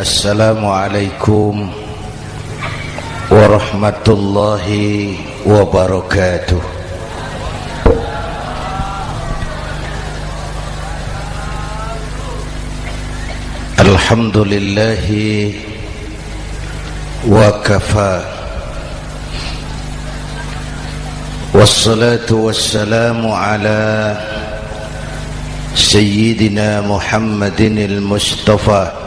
Assalamualaikum warahmatullahi wabarakatuh. Alhamdulillahi wa kafa, wassalatu wassalamu ala sayyidina Muhammadin al-Mustafa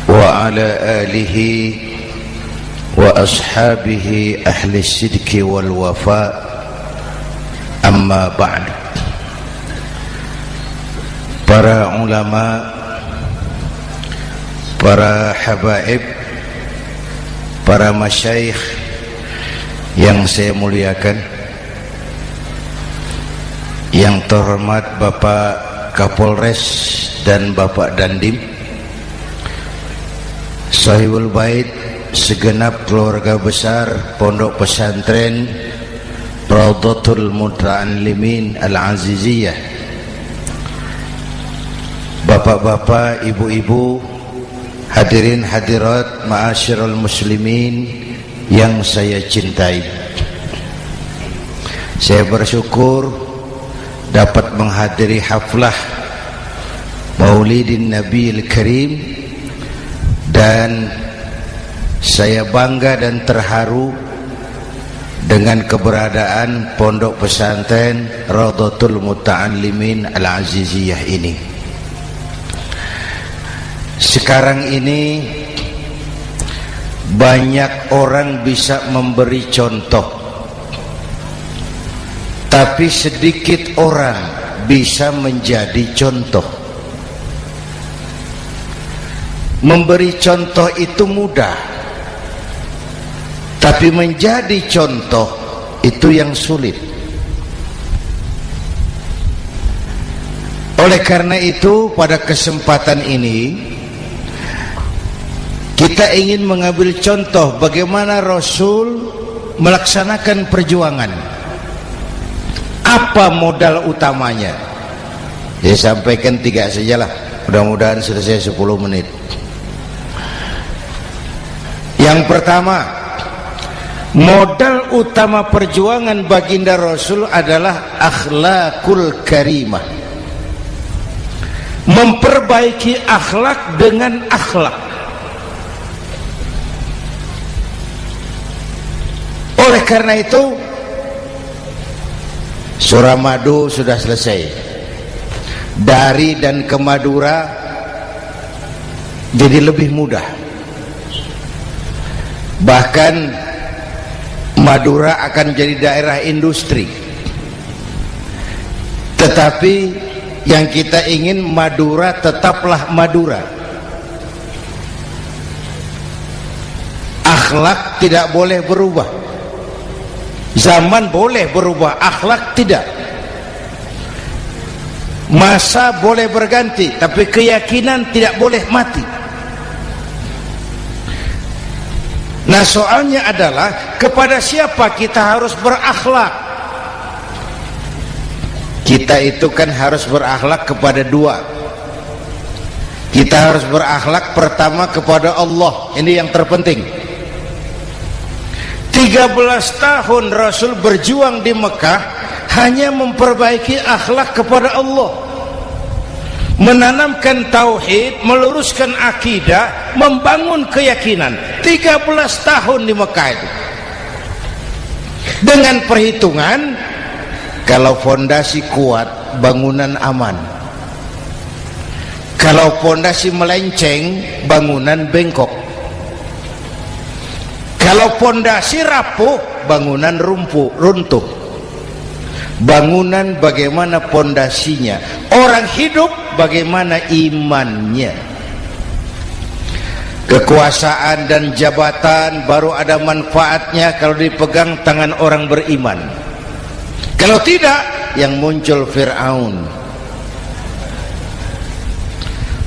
wa ala alihi wa ashabihi ahli sidqi wal wafa, amma ba'd. Para ulama, para habaib, para masyayikh yang saya muliakan, yang terhormat Bapak Kapolres dan Bapak Dandim, Sahibul Bait, segenap keluarga besar Pondok Pesantren Raudhatul Muta'allimin Al-Aziziyah, bapak-bapak, ibu-ibu, hadirin hadirat ma'asyiral muslimin yang saya cintai. Saya bersyukur dapat menghadiri haflah Maulidin Nabiil Karim, dan saya bangga dan terharu dengan keberadaan Pondok Pesantren Raudhatul Muta'allimin Al-Aziziyah ini. Sekarang ini banyak orang bisa memberi contoh, tapi sedikit orang bisa menjadi contoh. Memberi contoh itu mudah, tapi menjadi contoh itu yang sulit. Oleh karena itu, pada kesempatan ini kita ingin mengambil contoh bagaimana Rasul melaksanakan perjuangan. Apa modal utamanya? Saya sampaikan 3 sajalah, mudah-mudahan selesai 10 menit. Yang pertama, modal utama perjuangan baginda Rasul adalah akhlakul karimah. Memperbaiki akhlak dengan akhlak. Oleh karena itu, surah Madu sudah selesai. Dari dan ke Madura jadi lebih mudah. Bahkan Madura akan jadi daerah industri. Tetapi yang kita ingin, Madura tetaplah Madura. Akhlak tidak boleh berubah. Zaman boleh berubah, akhlak tidak. Masa boleh berganti, tapi keyakinan tidak boleh mati. Nah, soalnya adalah kepada siapa kita harus berakhlak? Kita itu kan harus berakhlak kepada 2. Kita harus berakhlak pertama kepada Allah. Ini yang terpenting. 13 tahun Rasul berjuang di Mekah hanya memperbaiki akhlak kepada Allah, menanamkan tauhid, meluruskan akidah, membangun keyakinan. 13 tahun di Mekah itu, dengan perhitungan kalau fondasi kuat, bangunan aman. Kalau fondasi melenceng, bangunan bengkok. Kalau fondasi rapuh, bangunan runtuh. Bangunan bagaimana fondasinya? Orang hidup bagaimana imannya? Kekuasaan dan jabatan baru ada manfaatnya kalau dipegang tangan orang beriman. Kalau tidak, yang muncul Fir'aun.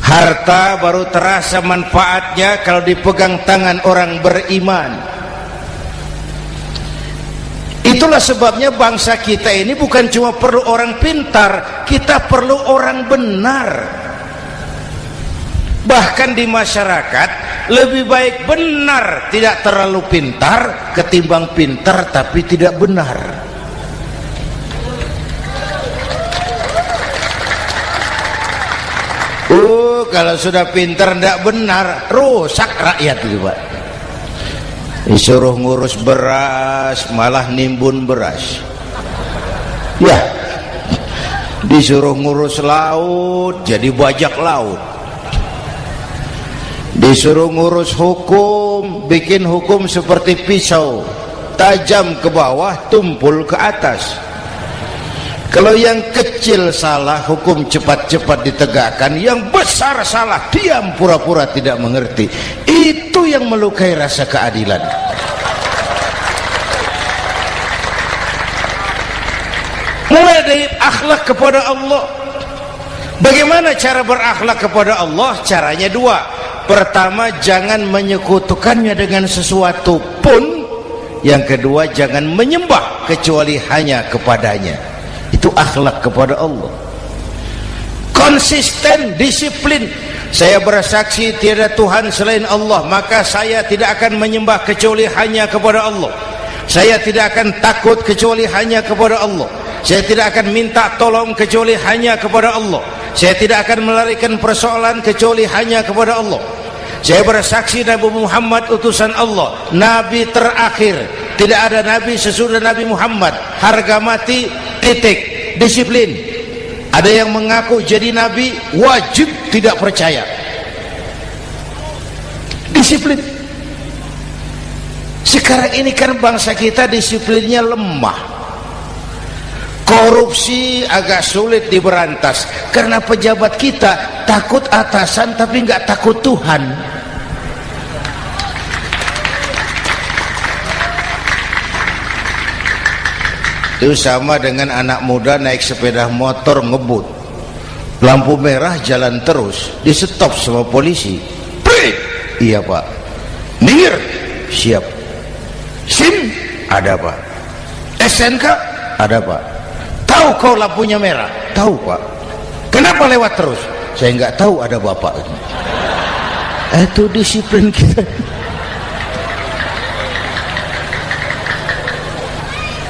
Harta baru terasa manfaatnya kalau dipegang tangan orang beriman. Itulah sebabnya bangsa kita ini bukan cuma perlu orang pintar, kita perlu orang benar. Bahkan di masyarakat lebih baik benar tidak terlalu pintar ketimbang pintar tapi tidak benar. Kalau sudah pintar tidak benar, rusak rakyat itu Pak. Disuruh ngurus beras malah nimbun beras, ya. Disuruh ngurus laut jadi bajak laut. Disuruh ngurus hukum, bikin hukum seperti pisau, tajam ke bawah, tumpul ke atas. Kalau yang kecil salah, hukum cepat-cepat ditegakkan. Yang besar salah, diam pura-pura tidak mengerti. Itu yang melukai rasa keadilan. Mulai dari akhlak kepada Allah. Bagaimana cara berakhlak kepada Allah? Caranya dua. Pertama, jangan menyekutukannya dengan sesuatu pun. Yang kedua, jangan menyembah kecuali hanya kepadanya. Itu akhlak kepada Allah. Konsisten, disiplin. Saya bersaksi tiada Tuhan selain Allah, maka saya tidak akan menyembah kecuali hanya kepada Allah. Saya tidak akan takut kecuali hanya kepada Allah. Saya tidak akan minta tolong kecuali hanya kepada Allah. Saya tidak akan melarikan persoalan kecuali hanya kepada Allah. Saya bersaksi Nabi Muhammad utusan Allah, Nabi terakhir. Tidak ada Nabi sesudah Nabi Muhammad. Harga mati, titik. Disiplin. Ada yang mengaku jadi Nabi, wajib tidak percaya. Disiplin. Sekarang ini kan bangsa kita disiplinnya lemah. Korupsi agak sulit diberantas karena pejabat kita takut atasan tapi nggak takut Tuhan. Itu sama dengan anak muda naik sepeda motor ngebut, lampu merah jalan terus, di stop sama polisi. Break. Iya Pak. Minggir. Siap. SIM ada Pak. SNK ada Pak. Tahu kau lampunya merah? Tahu Pak. Kenapa lewat terus? Saya nggak tahu, ada bapak. Itu disiplin kita.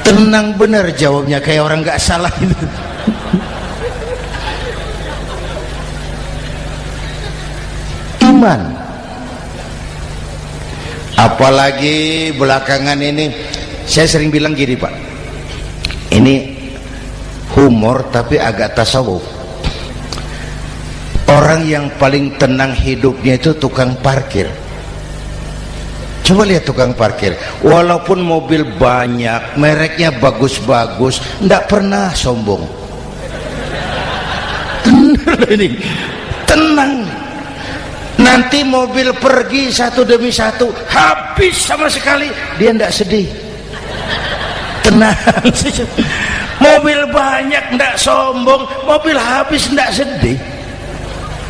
Tenang benar jawabnya, kayak orang nggak salah itu. Iman. Apalagi belakangan ini saya sering bilang gini Pak, ini humor tapi agak tasawuf. Orang yang paling tenang hidupnya itu tukang parkir. Coba lihat tukang parkir, walaupun mobil banyak, mereknya bagus-bagus, tidak pernah sombong. Ini tenang. Nanti mobil pergi satu demi satu, habis sama sekali, dia tidak sedih. Tenang. Mobil banyak tidak sombong, mobil habis tidak sedih.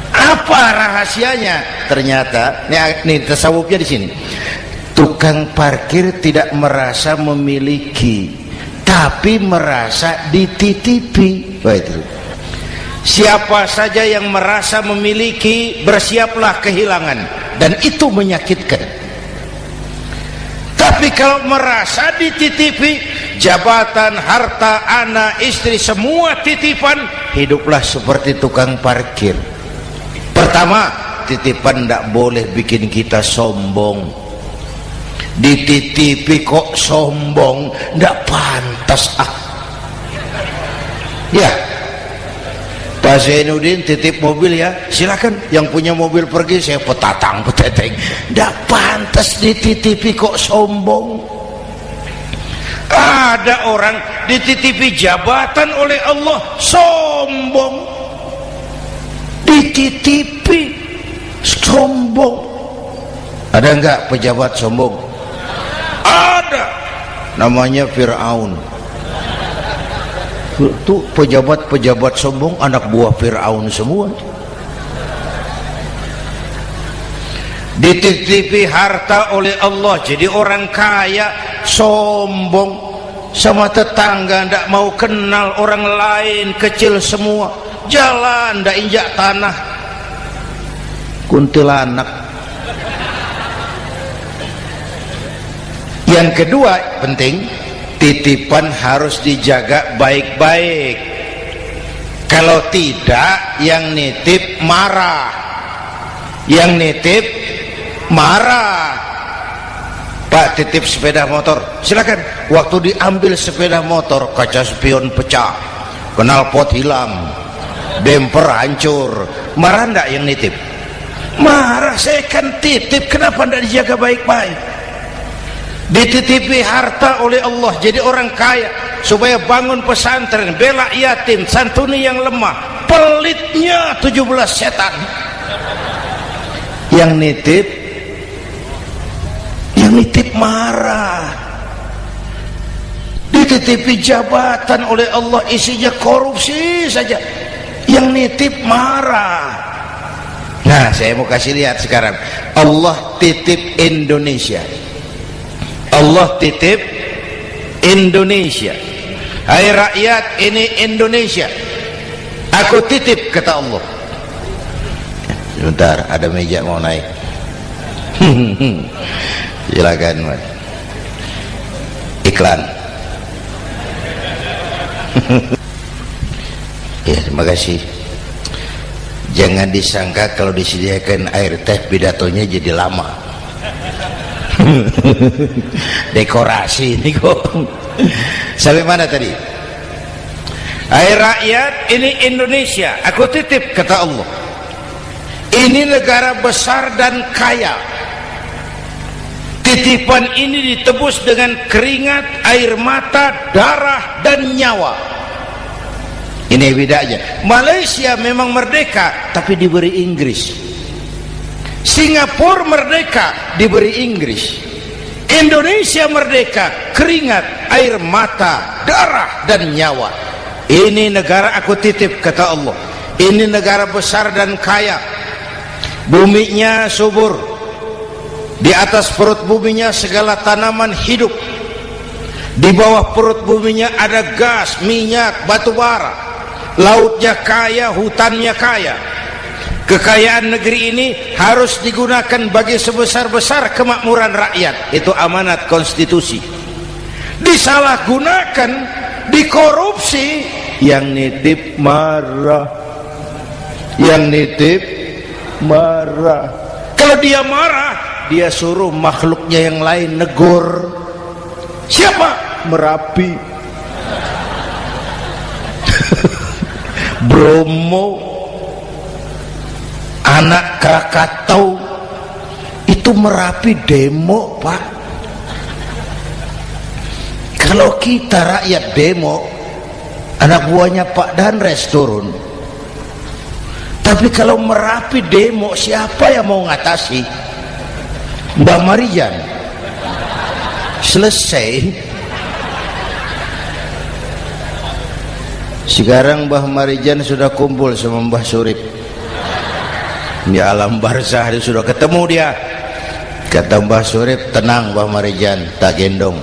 Apa rahasianya? Ternyata, ini tasawufnya di sini. Tukang parkir tidak merasa memiliki, tapi merasa dititipi. Wah, itu. Siapa saja yang merasa memiliki, bersiaplah kehilangan, dan itu menyakitkan. Tapi kalau merasa dititipi, jabatan, harta, anak, istri, semua titipan, hiduplah seperti tukang parkir. Pertama, titipan tidak boleh bikin kita sombong. Dititipi kok sombong, tidak pantas ya. Pak Zainuddin titip mobil ya, silakan. Yang punya mobil pergi, saya petatang peteteng. Tidak pantas dititipi kok sombong. Ada orang dititipi jabatan oleh Allah sombong. Dititipi sombong. Ada enggak pejabat sombong? Ada. Namanya Fir'aun. Itu pejabat-pejabat sombong anak buah Fir'aun semua. Dititipi harta oleh Allah jadi orang kaya, sombong, sama tetangga tidak mau kenal orang lain, kecil semua, jalan tidak injak tanah. kuntilanak. Yang kedua penting, titipan harus dijaga baik-baik. Kalau tidak, yang nitip marah. Yang nitip marah. Pak, titip sepeda motor, silakan. Waktu diambil sepeda motor, kaca spion pecah, knalpot hilang, bemper hancur. Marah enggak yang nitip? Marah. Saya kan titip, kenapa enggak dijaga baik-baik? Dititipi harta oleh Allah jadi orang kaya supaya bangun pesantren, bela yatim, santuni yang lemah. Pelitnya 17 setan. Yang nitip marah. Dititipi jabatan oleh Allah, isinya korupsi saja, yang nitip marah. Nah, saya mau kasih lihat sekarang. Allah titip Indonesia. Allah titip Indonesia. Hai rakyat, ini Indonesia, aku titip, kata Allah. Sebentar, ada meja mau naik. Silakan, Mas. Iklan. Ya, terima kasih. Jangan disangka kalau disediakan air teh pidatonya jadi lama. Dekorasi ini kok. Sampai mana tadi? Hai rakyat, ini Indonesia, aku titip, kata Allah. Ini negara besar dan kaya. Titipan ini ditebus dengan keringat, air mata, darah, dan nyawa. Ini bedanya. Malaysia memang merdeka, tapi diberi Inggris. Singapura merdeka, diberi Inggris. Indonesia merdeka, keringat, air mata, darah, dan nyawa. Ini negara aku titip, kata Allah. Ini negara besar dan kaya. Buminya subur. Di atas perut buminya segala tanaman hidup. Di bawah perut buminya ada gas, minyak, batu bara. Lautnya kaya, hutannya kaya. Kekayaan negeri ini harus digunakan bagi sebesar-besar kemakmuran rakyat. Itu amanat konstitusi. Disalahgunakan, dikorupsi, yang nitip marah. Yang nitip marah. Kalau dia marah, dia suruh makhluknya yang lain negur. Siapa? Merapi, Bromo, anak Krakatau. Itu Merapi demo, Pak. Kalau kita rakyat demo, anak buahnya Pak Danres turun. Tapi kalau Merapi demo, siapa yang mau ngatasi? Mbak Marijan. Selesai. Sekarang Mbah Marijan sudah kumpul sama Mbah Surip di alam barzah, dia sudah ketemu dia. Kata Mbah Surip, tenang Mbah Marijan, tak gendong,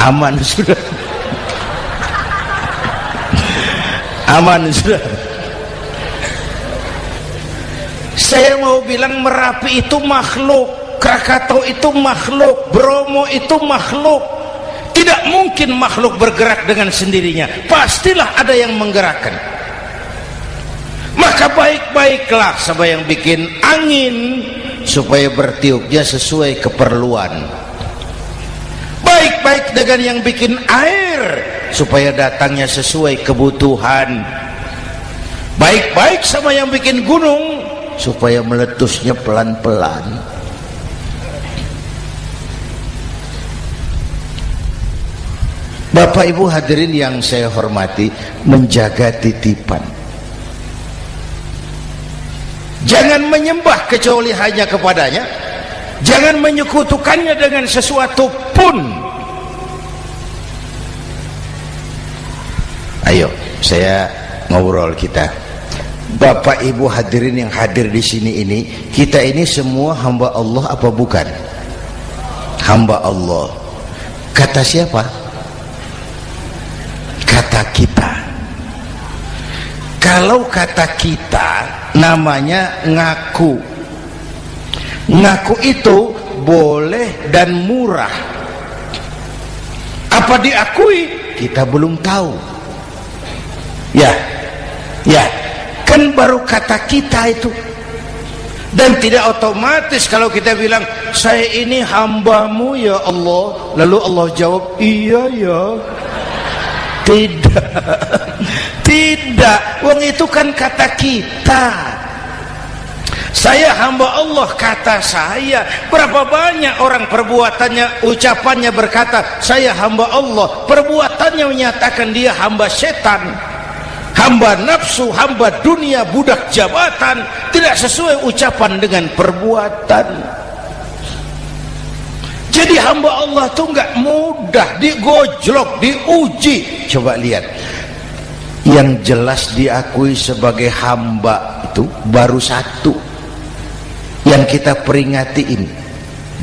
aman sudah. Aman sudah. Saya mau bilang Merapi itu makhluk, Krakatau itu makhluk, Bromo itu makhluk. Tidak mungkin makhluk bergerak dengan sendirinya, pastilah ada yang menggerakkan. Maka baik-baiklah sama yang bikin angin supaya bertiupnya sesuai keperluan. Baik-baik dengan yang bikin air supaya datangnya sesuai kebutuhan. Baik-baik sama yang bikin gunung supaya meletusnya pelan-pelan. Bapak Ibu hadirin yang saya hormati, menjaga titipan. Jangan menyembah kecuali hanya kepadanya. Jangan menyekutukannya dengan sesuatu pun. Ayo, saya ngobrol kita. Bapak Ibu hadirin yang hadir di sini ini, kita ini semua hamba Allah apa bukan? Hamba Allah. Kata siapa? Kata kita. Kalau kata kita namanya ngaku. Ngaku itu boleh dan murah. Apa diakui? Kita belum tahu. Ya, kan baru kata kita itu. Dan tidak otomatis kalau kita bilang saya ini hambamu ya Allah, lalu Allah jawab iya ya. Tidak, wong itu kan kata kita. Saya hamba Allah, kata saya. Berapa banyak orang perbuatannya, ucapannya berkata saya hamba Allah, perbuatannya menyatakan dia hamba setan, hamba nafsu, hamba dunia, budak jabatan. Tidak sesuai ucapan dengan perbuatan. Jadi hamba Allah itu enggak mudah, digojlok, diuji. Coba lihat, yang jelas diakui sebagai hamba itu baru satu yang kita peringati ini,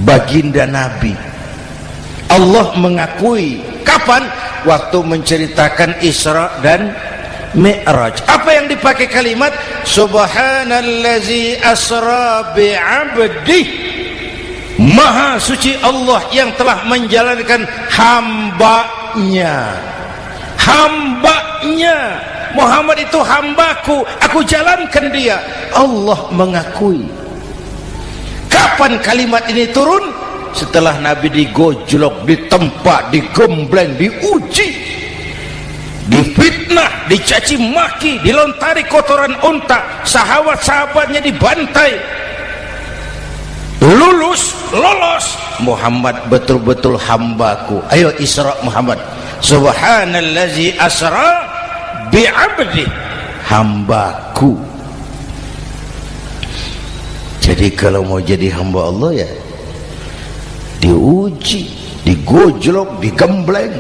baginda Nabi. Allah mengakui kapan? Waktu menceritakan Isra dan Mi'raj. Apa yang dipakai kalimat? Subhanallazi asra bi'abdih. Maha suci Allah yang telah menjalankan hambanya. Hambanya. Muhammad itu hambaku, aku jalankan dia. Allah mengakui. Kapan kalimat ini turun? Setelah Nabi digojlok, ditempa, digembleng, diuji, difitnah, dicaci maki, dilontari kotoran unta, sahabat-sahabatnya dibantai. Lolos, Muhammad betul-betul hambaku. Ayo Isra Muhammad. Subhanallazi asra bi'abdi, hambaku. Jadi kalau mau jadi hamba Allah ya diuji, digojlok, digembleng.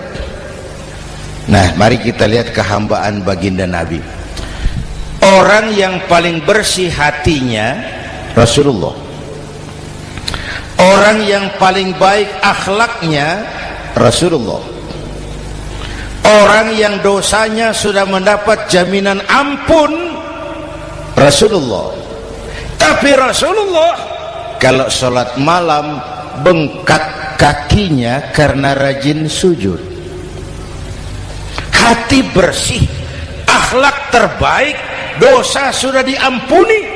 Nah, mari kita lihat kehambaan baginda Nabi. Orang yang paling bersih hatinya Rasulullah. Orang yang paling baik akhlaknya Rasulullah. Orang yang dosanya sudah mendapat jaminan ampun Rasulullah. Tapi Rasulullah kalau sholat malam bengkak kakinya karena rajin sujud. Hati bersih, akhlak terbaik, dosa sudah diampuni.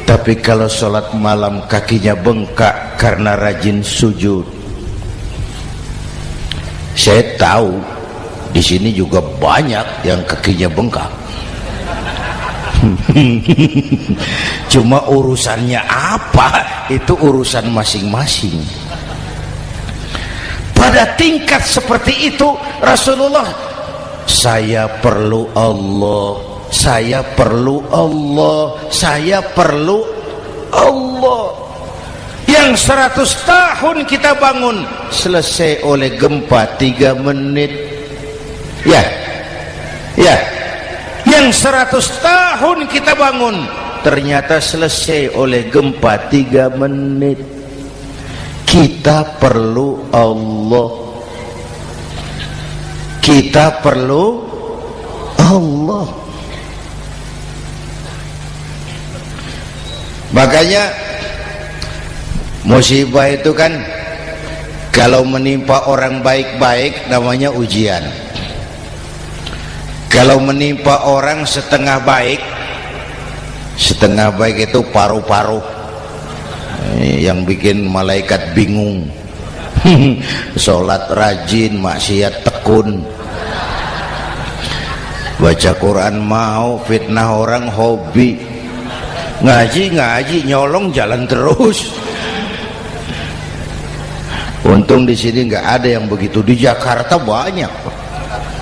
Tapi kalau sholat malam kakinya bengkak karena rajin sujud. Saya tahu di sini juga banyak yang kakinya bengkak. Cuma urusannya apa, itu urusan masing-masing. Pada tingkat seperti itu Rasulullah, saya perlu Allah, saya perlu Allah, saya perlu Allah. Yang 100 tahun kita bangun selesai oleh gempa 3 menit. Ya, yang 100 tahun kita bangun ternyata selesai oleh gempa 3 menit. Kita perlu Allah, kita perlu Allah. Makanya musibah itu kan kalau menimpa orang baik-baik namanya ujian. Kalau menimpa orang setengah baik itu paru-paru yang bikin malaikat bingung. Sholat rajin, maksiat tekun, baca Quran mau, fitnah orang hobi, ngaji nyolong jalan terus. Untung di sini nggak ada yang begitu. Di Jakarta banyak.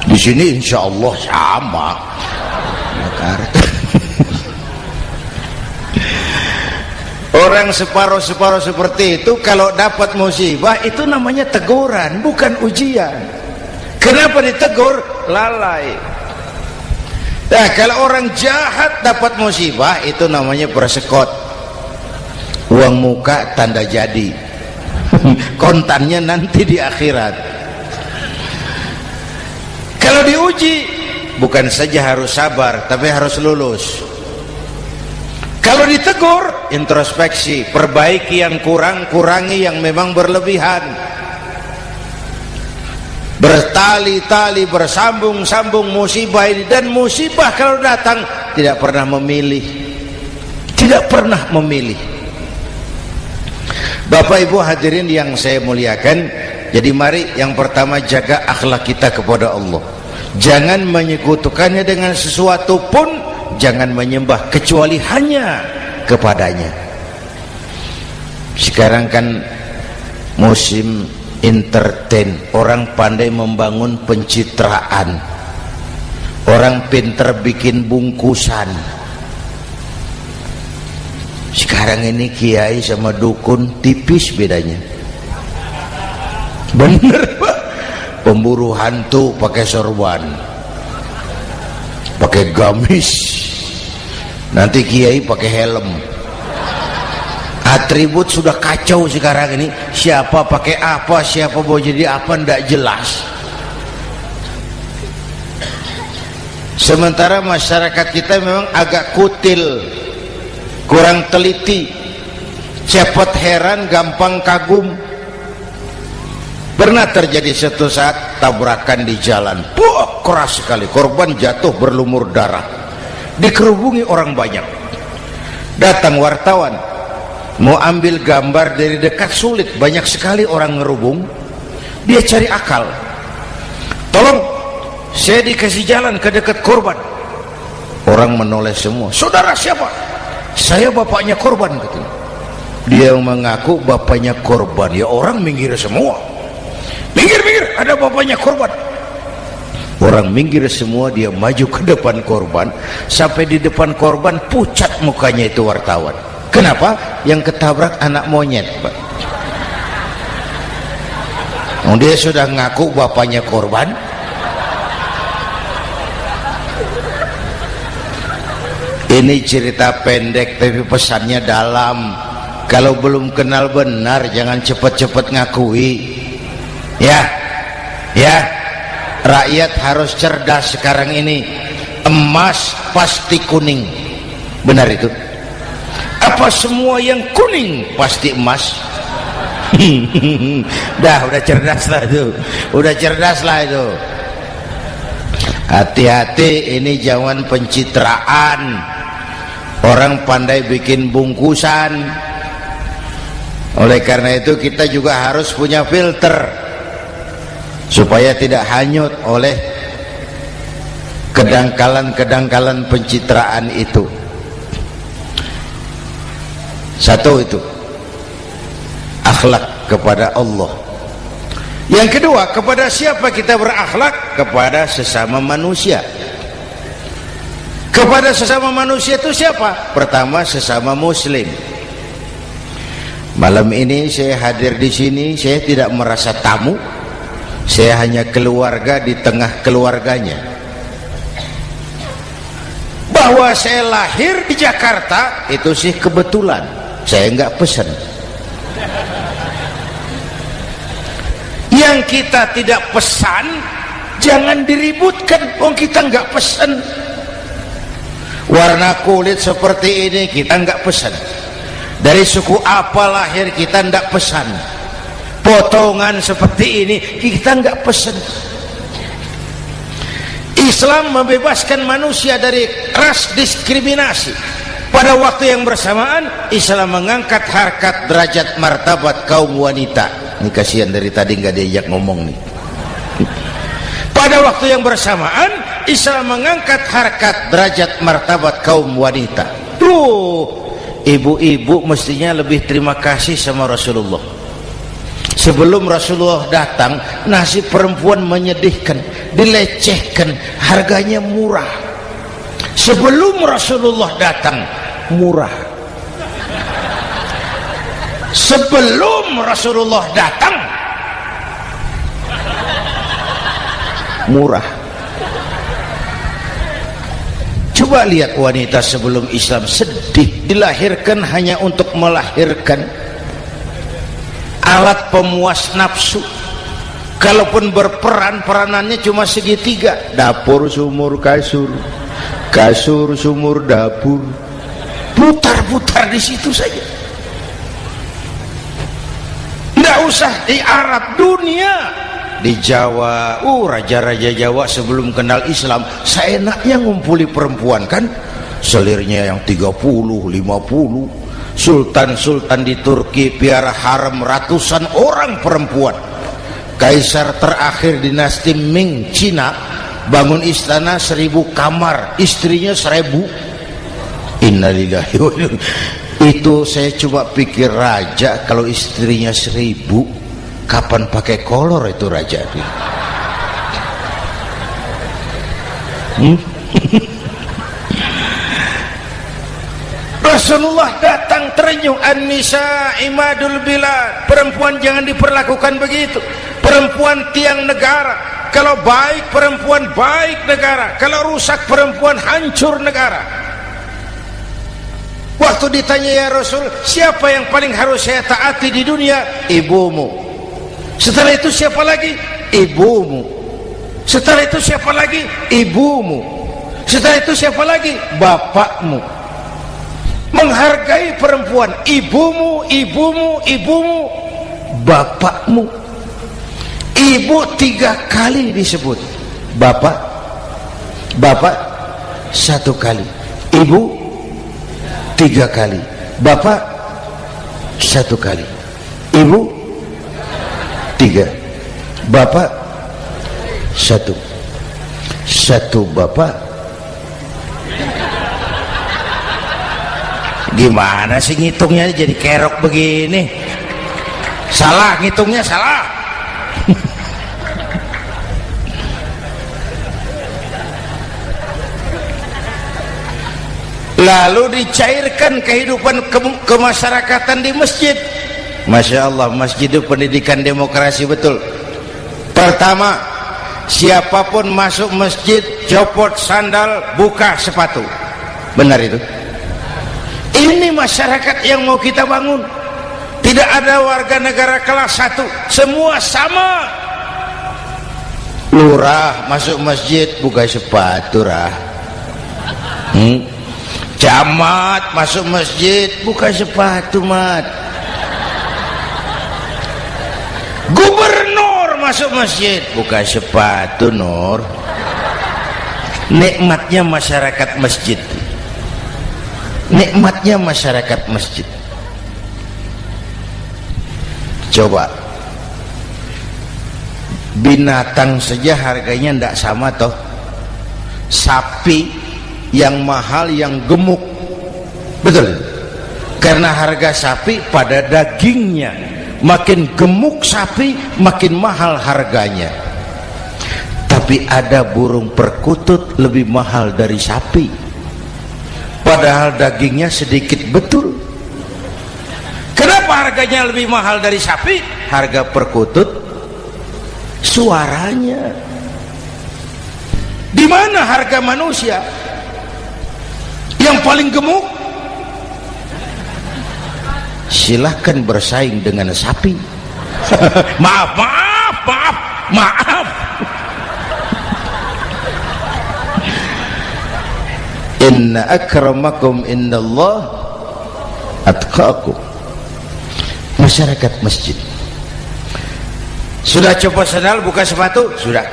Di sini insya Allah sama. Jakarta. Orang separuh-separuh seperti itu kalau dapat musibah itu namanya teguran, bukan ujian. Kenapa ditegur? Lalai. Nah, kalau orang jahat dapat musibah itu namanya persekot. Uang muka tanda jadi. Kontannya nanti di akhirat. Kalau diuji bukan saja harus sabar, tapi harus lulus. Kalau ditegur, introspeksi, perbaiki yang kurang, kurangi yang memang berlebihan. Bertali-tali, bersambung-sambung musibah ini, dan musibah kalau datang tidak pernah memilih, tidak pernah memilih. Bapak Ibu hadirin yang saya muliakan, jadi mari yang pertama jaga akhlak kita kepada Allah. Jangan menyekutukannya dengan sesuatu pun, jangan menyembah kecuali hanya kepadanya. Sekarang kan musim entertain, orang pandai membangun pencitraan, orang pinter bikin bungkusan. Sekarang ini kiai sama dukun tipis bedanya. Bener Pak, pemburu hantu pakai sorban, pakai gamis, nanti kiai pakai helm. Atribut sudah kacau sekarang ini, siapa pakai apa, siapa mau jadi apa, tidak jelas. Sementara masyarakat kita memang agak kutil, kurang teliti, cepat heran, gampang kagum. Pernah terjadi suatu saat tabrakan di jalan, keras sekali, korban jatuh berlumur darah, dikerubungi orang banyak. Datang wartawan mau ambil gambar dari dekat, sulit, banyak sekali orang ngerubung. Dia cari akal, tolong saya dikasih jalan ke dekat korban. Orang menoleh semua. Saudara siapa? Saya bapaknya korban, katanya. Dia mengaku bapaknya korban. Ya orang minggir semua, minggir, ada bapaknya korban. Orang minggir semua, dia maju ke depan korban. Sampai di depan korban pucat mukanya itu wartawan. Kenapa? Yang ketabrak anak monyet, Pak. Dia sudah ngaku bapaknya korban. Ini cerita pendek tapi pesannya dalam. Kalau belum kenal benar jangan cepat-cepat ngakui. Ya, rakyat harus cerdas sekarang ini. Emas pasti kuning, benar itu? Apa semua yang kuning pasti emas? udah cerdas lah itu, itu. Hati-hati, ini jangan pencitraan. Orang pandai bikin bungkusan. Oleh karena itu kita juga harus punya filter supaya tidak hanyut oleh kedangkalan-kedangkalan pencitraan itu. Satu itu akhlak kepada Allah. Yang kedua, kepada siapa kita berakhlak? Kepada sesama manusia. Kepada sesama manusia itu siapa? Pertama, sesama muslim. Malam ini saya hadir di sini, saya tidak merasa tamu. Saya hanya keluarga di tengah keluarganya. Bahwa saya lahir di Jakarta itu sih kebetulan. Saya enggak pesan. Yang kita tidak pesan jangan diributkan. Kita enggak pesan. Warna kulit seperti ini kita enggak pesan. Dari suku apa lahir kita enggak pesan. Potongan seperti ini kita enggak pesan. Islam membebaskan manusia dari ras diskriminasi. Pada waktu yang bersamaan Islam mengangkat harkat, derajat, martabat kaum wanita. Ini kasihan dari tadi nggak diajak ngomong nih. Pada waktu yang bersamaan Islam mengangkat harkat, derajat, martabat kaum wanita. Ibu-ibu mestinya lebih terima kasih sama Rasulullah. Sebelum Rasulullah datang, nasib perempuan menyedihkan, dilecehkan, harganya murah. Sebelum Rasulullah datang, murah. Sebelum Rasulullah datang, murah. Coba lihat wanita sebelum Islam, sedih, dilahirkan hanya untuk melahirkan, alat pemuas nafsu. Kalaupun berperan, peranannya cuma segitiga, dapur sumur kasur, kasur sumur dapur, putar-putar di situ saja. Nggak usah di Arab, dunia, di Jawa. Raja-raja Jawa sebelum kenal Islam seenaknya ngumpuli perempuan kan, selirnya yang 30, 50. Sultan-sultan di Turki piara harem ratusan orang perempuan. Kaisar terakhir dinasti Ming Cina bangun istana 1000 kamar, istrinya 1000. Innalillahi wa inna. Itu saya coba pikir, raja kalau istrinya 1000, kapan pakai kolor itu raja? Rasulullah datang terenyuh, an-nisa imadul bilad, perempuan jangan diperlakukan begitu, perempuan tiang negara. Kalau baik perempuan baik negara, kalau rusak perempuan hancur negara. Waktu ditanya, ya Rasul, siapa yang paling harus saya taati di dunia? Ibumu. Setelah itu siapa lagi? Ibumu. Setelah itu siapa lagi? Ibumu. Setelah itu siapa lagi? Bapakmu. Menghargai perempuan, ibumu, ibumu, ibumu, bapakmu. Ibu 3 kali disebut, bapak, bapak 1 kali, ibu 3 kali, bapak 1 kali, ibu 3, bapak 1, 1 bapak. Gimana sih ngitungnya jadi kerok begini? Salah ngitungnya, salah. Lalu dicairkan kehidupan kemasyarakatan di masjid. Masya Allah, masjid itu pendidikan demokrasi betul. Pertama, siapapun masuk masjid copot sandal, buka sepatu. Benar itu? Ini masyarakat yang mau kita bangun. Tidak ada warga negara kelas 1, semua sama. Lurah masuk masjid buka sepatu, rah. Camat masuk masjid buka sepatu, mat. Gubernur masuk masjid buka sepatu, Nur. Nikmatnya masyarakat masjid, nikmatnya masyarakat masjid. Coba binatang saja harganya tidak sama toh. Sapi yang mahal yang gemuk, betul? Karena harga sapi pada dagingnya, makin gemuk sapi makin mahal harganya. Tapi ada burung perkutut lebih mahal dari sapi, padahal dagingnya sedikit, betul. Kenapa harganya lebih mahal dari sapi? Harga perkutut suaranya. Di mana harga manusia yang paling gemuk? Silahkan bersaing dengan sapi. Maaf, maaf, maaf, maaf. Inna akramakum indallah atqakum. Masyarakat masjid sudah coba sandal, buka sepatu, sudah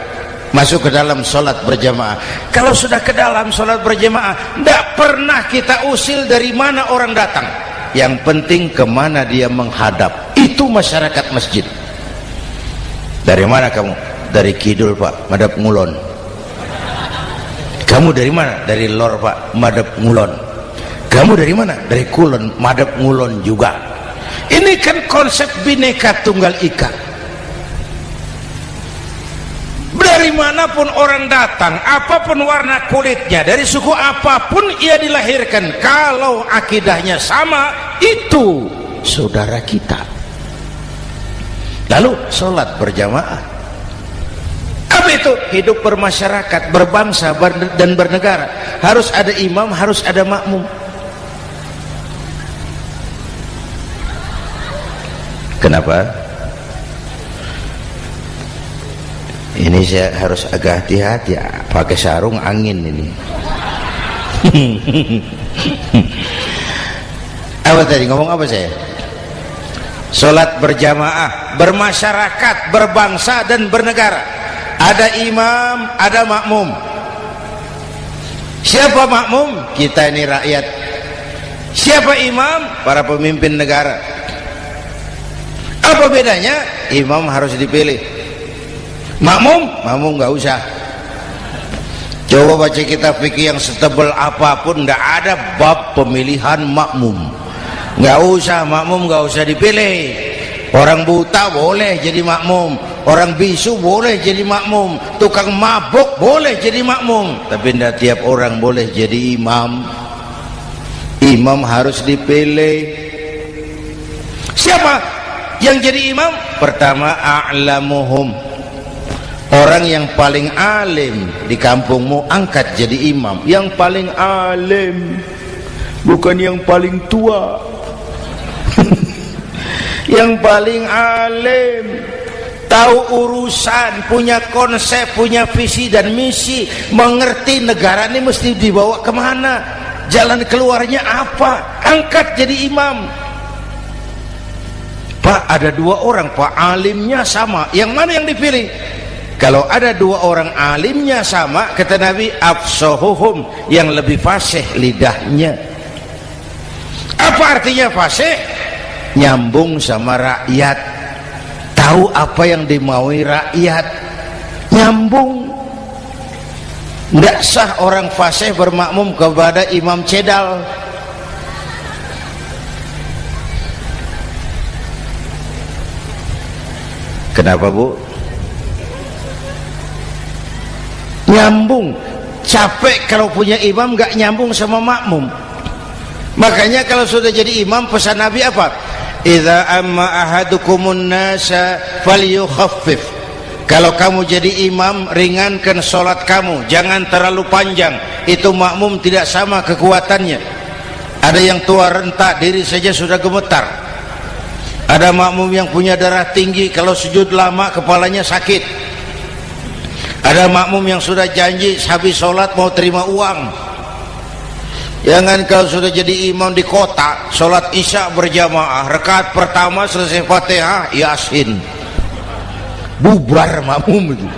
masuk ke dalam sholat berjamaah. Kalau sudah ke dalam sholat berjamaah, tidak pernah kita usil dari mana orang datang, yang penting kemana dia menghadap. Itu masyarakat masjid. Dari mana kamu? Dari kidul, Pak, madhab ngulon. Kamu dari mana? Dari lor, Pak, madhab ngulon. Kamu dari mana? Dari kulon, madhab ngulon juga. Ini kan konsep bineka tunggal ika. Dari manapun orang datang, apapun warna kulitnya, dari suku apapun ia dilahirkan, kalau akidahnya sama, itu saudara kita. Lalu sholat berjamaah. Apa itu? Hidup bermasyarakat, berbangsa dan bernegara. Harus ada imam, harus ada makmum. Kenapa? Ini saya harus agak hati-hati ya, pakai sarung angin ini. Apa tadi ngomong apa saya? Sholat berjamaah, bermasyarakat, berbangsa dan bernegara. Ada imam, ada makmum. Siapa makmum? Kita ini rakyat. Siapa imam? Para pemimpin negara. Apa bedanya? Imam harus dipilih. Makmum nggak usah. Coba baca kitab fikih yang setebal apapun, nggak ada bab pemilihan makmum. Nggak usah, makmum nggak usah dipilih. Orang buta boleh jadi makmum, orang bisu boleh jadi makmum, tukang mabuk boleh jadi makmum, tapi tidak tiap orang boleh jadi imam. Imam harus dipilih. Siapa yang jadi imam? Pertama, a'lamuhum, orang yang paling alim di kampungmu angkat jadi imam. Yang paling alim, bukan yang paling tua. Yang paling alim, tahu urusan, punya konsep, punya visi dan misi, mengerti negara ini mesti dibawa kemana, jalan keluarnya apa, angkat jadi imam. Pak, ada dua orang Pak, alimnya sama, yang mana yang dipilih? Kalau ada dua orang alimnya sama, kata Nabi, afsahuhum, yang lebih fasih lidahnya. Apa artinya fasih? Nyambung sama rakyat, tahu apa yang dimaui rakyat, nyambung. Tidak sah orang fasih bermakmum kepada imam cedal. Kenapa Bu? Nyambung. Capek kalau punya imam gak nyambung sama makmum. Makanya kalau sudah jadi imam, pesan Nabi apa? Idza amma ahadukumun nasa falyukhaffif. Kalau kamu jadi imam, ringankan sholat kamu, jangan terlalu panjang. Itu makmum tidak sama kekuatannya. Ada yang tua renta, diri saja sudah gemetar. Ada makmum yang punya darah tinggi, kalau sujud lama kepalanya sakit. Ada makmum yang sudah janji habis sholat mau terima uang. Jangan kalau sudah jadi imam di kota, sholat isya berjamaah, rakaat pertama selesai Fatihah, Yasin, bubar makmum itu.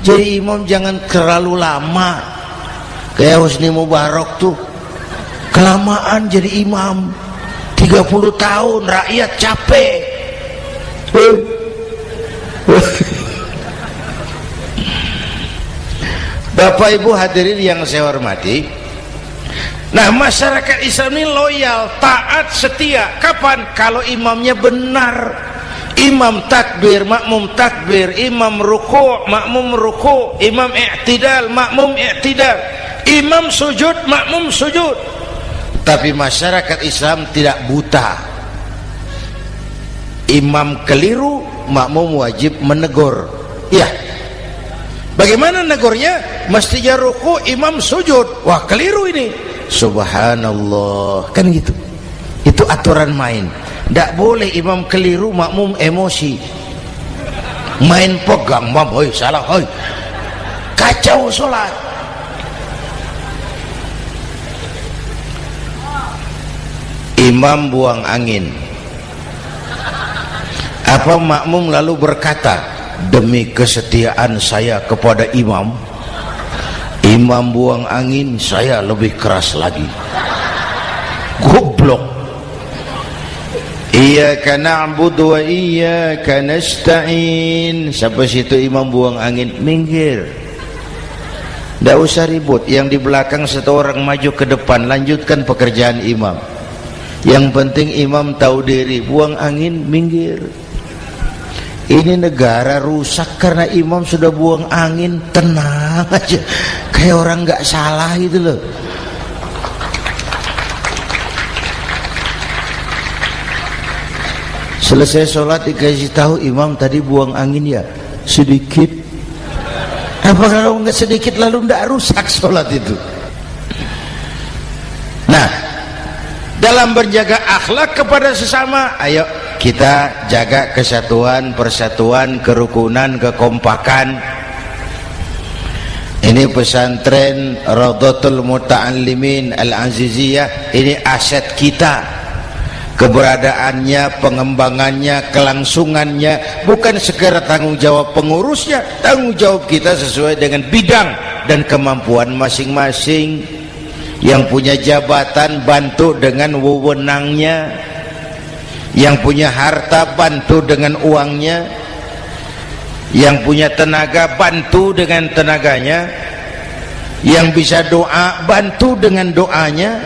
Jadi imam jangan terlalu lama, kayak Husni Mubarak tuh kelamaan jadi imam 30 tahun, rakyat capek. Bapak Ibu hadirin yang saya hormati, nah masyarakat Islam ini loyal, taat, setia. Kapan? Kalau imamnya benar. Imam takbir, makmum takbir, imam ruku', makmum ruku', imam i'tidal, makmum i'tidal, imam sujud, makmum sujud. Tapi masyarakat Islam tidak buta. Imam keliru, makmum wajib menegur. Ya, bagaimana negurnya? Mestinya ruku', imam sujud. Wah, keliru ini. Subhanallah, kan gitu. Itu aturan main. Tidak boleh imam keliru, makmum emosi, main pegang, mam, hoi salah, hoi, kacau sholat. Imam buang angin, apa makmum lalu berkata, demi kesetiaan saya kepada imam, imam buang angin, saya lebih keras lagi. Goblok. Iyyaka na'budu wa iyyaka nasta'in. Sampai situ imam buang angin, minggir. Tidak usah ribut. Yang di belakang satu orang maju ke depan, lanjutkan pekerjaan imam. Yang penting imam tahu diri, buang angin, minggir. Ini negara rusak karena imam sudah buang angin. Tenang aja, kayak orang nggak salah gitu loh. Selesai sholat dikasih tahu, imam tadi buang angin ya sedikit. Apa kalau nggak sedikit lalu nggak rusak sholat itu? Nah, dalam berjaga akhlak kepada sesama, ayo kita jaga kesatuan, persatuan, kerukunan, kekompakan. Ini pesantren Raudhatul Muta'allimin Al-Aziziyah, ini aset kita. Keberadaannya, pengembangannya, kelangsungannya bukan sekedar tanggung jawab pengurusnya, tanggung jawab kita sesuai dengan bidang dan kemampuan masing-masing. Yang punya jabatan bantu dengan wewenangnya, yang punya harta bantu dengan uangnya, yang punya tenaga bantu dengan tenaganya, yang bisa doa bantu dengan doanya,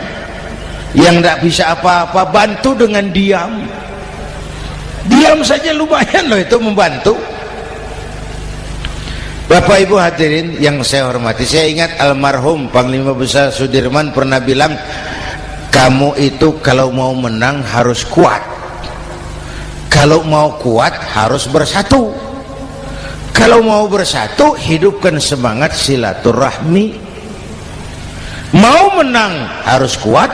yang tidak bisa apa-apa bantu dengan diam. Diam saja lumayan loh itu membantu. Bapak Ibu hadirin yang saya hormati, saya ingat almarhum Panglima Besar Sudirman pernah bilang, kamu itu kalau mau menang harus kuat, kalau mau kuat harus bersatu, kalau mau bersatu hidupkan semangat silaturahmi. Mau menang harus kuat,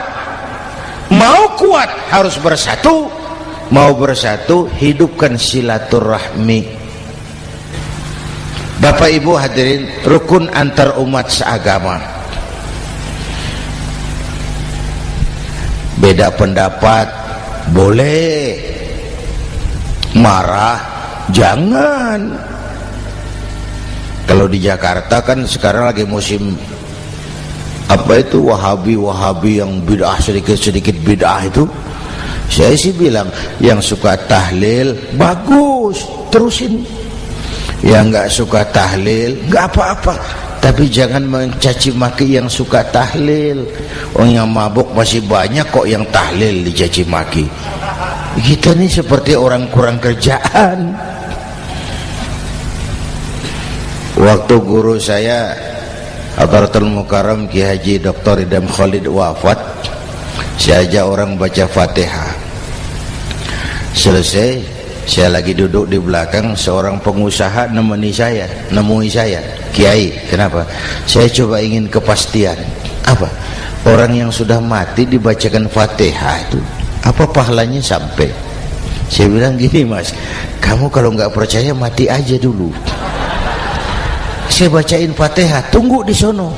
mau kuat harus bersatu, mau bersatu hidupkan silaturahmi. Bapak Ibu hadirin, rukun antar umat seagama. Beda pendapat boleh, marah jangan. Kalau di Jakarta kan sekarang lagi musim apa itu wahabi yang bid'ah, sedikit bid'ah itu. Saya sih bilang yang suka tahlil bagus, terusin. Yang nggak suka tahlil nggak apa-apa, tapi jangan mencaci maki yang suka tahlil. Orang yang mabuk masih banyak kok yang tahlil dicaci maki. Kita nih seperti orang kurang kerjaan. Waktu guru saya Hadratul Mukarram Ki Haji Dr. Idham Khalid wafat, saya ajak orang baca Fatihah. Selesai, saya lagi duduk di belakang, seorang pengusaha nemui saya, Kiai, kenapa? Saya coba ingin kepastian. Apa? Orang yang sudah mati dibacakan Fatihah itu, apa pahalanya sampai? Saya bilang gini, Mas, kamu kalau nggak percaya mati aja dulu. Saya bacain Fatihah, tunggu di sono.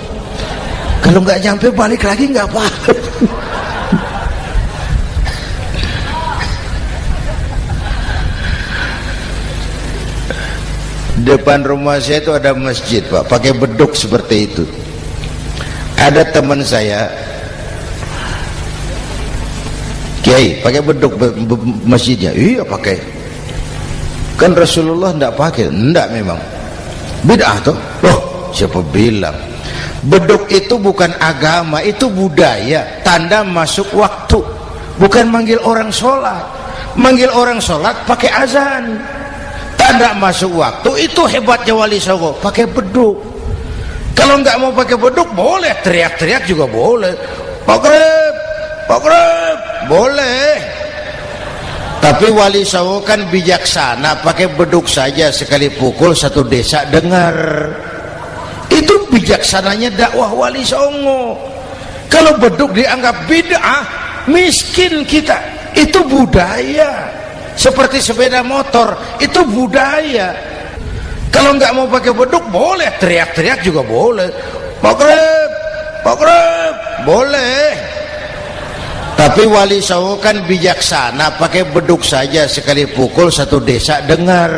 Kalau nggak nyampe balik lagi nggak apa-apa. Depan rumah saya itu ada masjid, Pak, pakai beduk seperti itu. Ada teman saya Kiai pakai beduk masjidnya. Iya pakai. Kan Rasulullah enggak pakai. Enggak memang. Bid'ah tuh. Oh, siapa bilang? Beduk itu bukan agama, itu budaya, tanda masuk waktu. Bukan manggil orang sholat. Manggil orang sholat pakai azan. Tanda masuk waktu, itu hebatnya Wali Songo, pakai beduk. Kalau nggak mau pakai beduk boleh, teriak-teriak juga boleh. Maghrib, boleh. Tapi Wali Songo kan bijaksana, pakai beduk saja, sekali pukul satu desa dengar. Itu bijaksananya dakwah Wali Songo. Kalau beduk dianggap bid'ah, miskin kita. Itu budaya. Seperti sepeda motor, itu budaya. Kalau nggak mau pakai beduk boleh, teriak-teriak juga boleh. Maghrib, boleh. Tapi Wali Songo kan bijaksana, pakai beduk saja, sekali pukul satu desa dengar.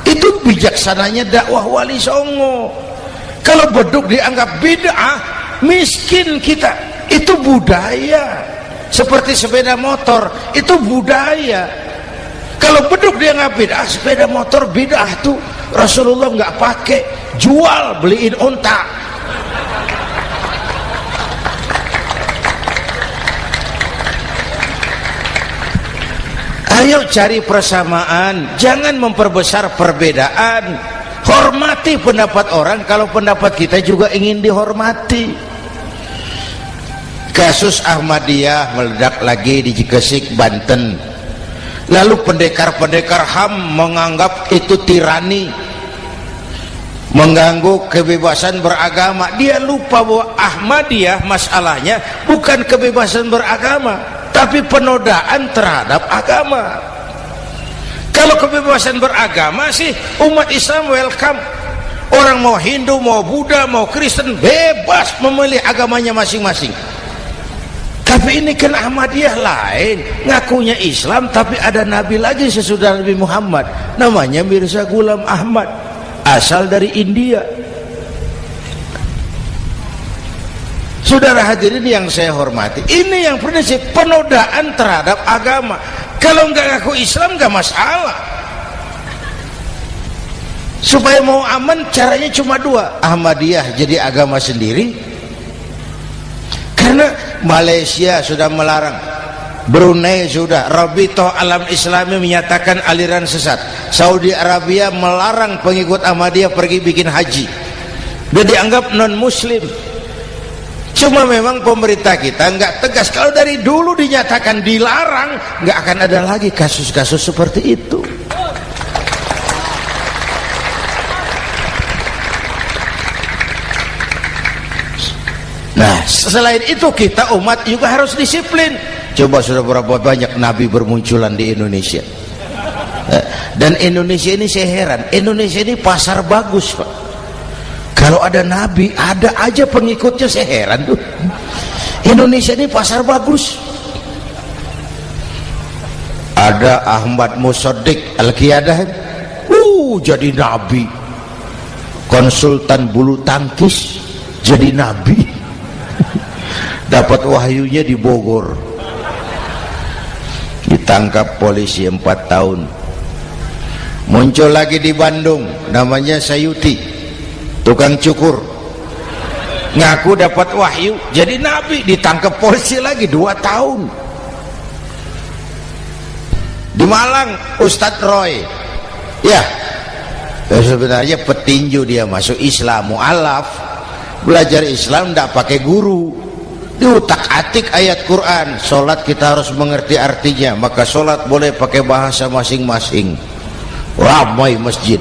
Itu bijaksananya dakwah Wali Songo. Kalau beduk dianggap bid'ah, miskin kita. Itu budaya. Seperti sepeda motor, itu budaya. Kalau beduk dia nggak bid'ah, sepeda motor bid'ah tuh. Rasulullah nggak pakai, jual, beliin unta. Ayo cari persamaan, jangan memperbesar perbedaan. Hormati pendapat orang kalau pendapat kita juga ingin dihormati. Kasus Ahmadiyah meledak lagi di Cikesik, Banten. Lalu pendekar-pendekar HAM menganggap itu tirani, mengganggu kebebasan beragama. Dia lupa bahwa Ahmadiyah masalahnya bukan kebebasan beragama, tapi penodaan terhadap agama. Kalau kebebasan beragama sih umat Islam welcome. Orang mau Hindu, mau Buddha, mau Kristen bebas memilih agamanya masing-masing. Tapi ini kan Ahmadiyah lain, ngakunya Islam tapi ada nabi lagi sesudah Nabi Muhammad, namanya Mirza Ghulam Ahmad, asal dari India. Saudara hadirin yang saya hormati, ini yang prinsip penodaan terhadap agama. Kalau nggak ngaku Islam nggak masalah. Supaya mau aman caranya cuma dua, Ahmadiyah jadi agama sendiri, karena Malaysia sudah melarang, Brunei sudah, Rabitoh Alam Islami menyatakan aliran sesat, Saudi Arabia melarang pengikut Ahmadiyah pergi bikin haji dan dianggap non muslim. Cuma memang pemerintah kita nggak tegas. Kalau dari dulu dinyatakan dilarang, nggak akan ada lagi kasus-kasus seperti itu. Nah, selain itu kita umat juga harus disiplin. Coba sudah berapa banyak nabi bermunculan di Indonesia. Dan Indonesia ini saya heran, Indonesia ini pasar bagus, Pak. Kalau ada nabi, ada aja pengikutnya, saya heran tuh. Indonesia ini pasar bagus. Ada Ahmad Musaddiq Al-Qiyadah, jadi nabi. Konsultan bulu tangkis jadi nabi. Dapat wahyunya di Bogor, ditangkap polisi 4 tahun. Muncul lagi di Bandung, namanya Sayuti, tukang cukur, ngaku dapat wahyu jadi nabi, ditangkap polisi lagi 2 tahun. Di Malang Ustadz Roy, ya sebenarnya petinju, dia masuk Islam, mu'alaf, belajar Islam tidak pakai guru, diutak-atik ayat Quran. Sholat kita harus mengerti artinya, maka sholat boleh pakai bahasa masing-masing. Ramai masjid.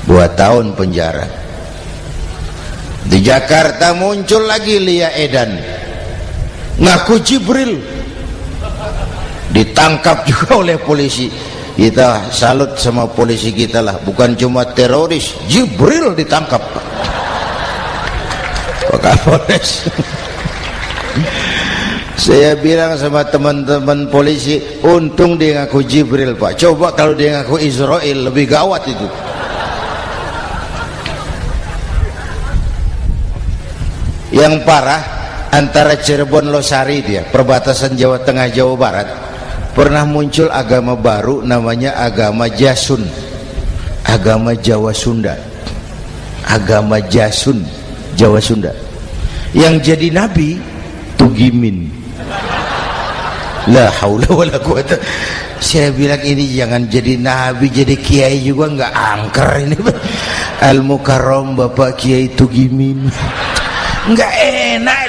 2 tahun penjara. Di Jakarta muncul lagi Lia Edan, ngaku Jibril, ditangkap juga oleh polisi. Kita salut sama polisi kita lah, bukan cuma teroris, Jibril ditangkap Pak Kapolres. Saya bilang sama teman-teman polisi, untung dia ngaku Jibril, Pak. Coba kalau dia ngaku Israel, lebih gawat itu. Yang parah, antara Cirebon Losari, dia perbatasan Jawa Tengah Jawa Barat, pernah muncul agama baru namanya agama Jasun, agama Jawa Sunda, agama Jasun Jawa Sunda. Yang jadi nabi Tugimin. La haula wala quwata. Saya bilang ini jangan jadi nabi, jadi kiai juga nggak angker ini. Al Mukarram Bapak Kiai Tugimin, nggak enak.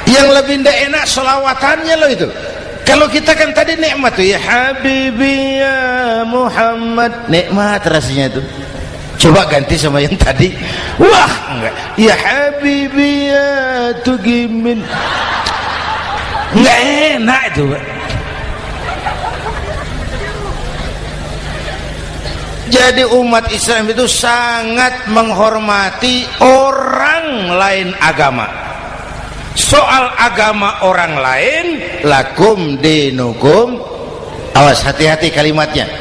Yang lebih ndak enak selawatannya loh itu. Kalau kita kan tadi nikmat tuh, ya Habibi ya Muhammad, nikmat rasanya itu. Coba ganti sama yang tadi, wah enggak, ya Habibi ya Tugimin, enggak enak itu. Jadi umat Islam itu sangat menghormati orang lain agama. Soal agama orang lain, lakum dinukum, awas hati-hati kalimatnya.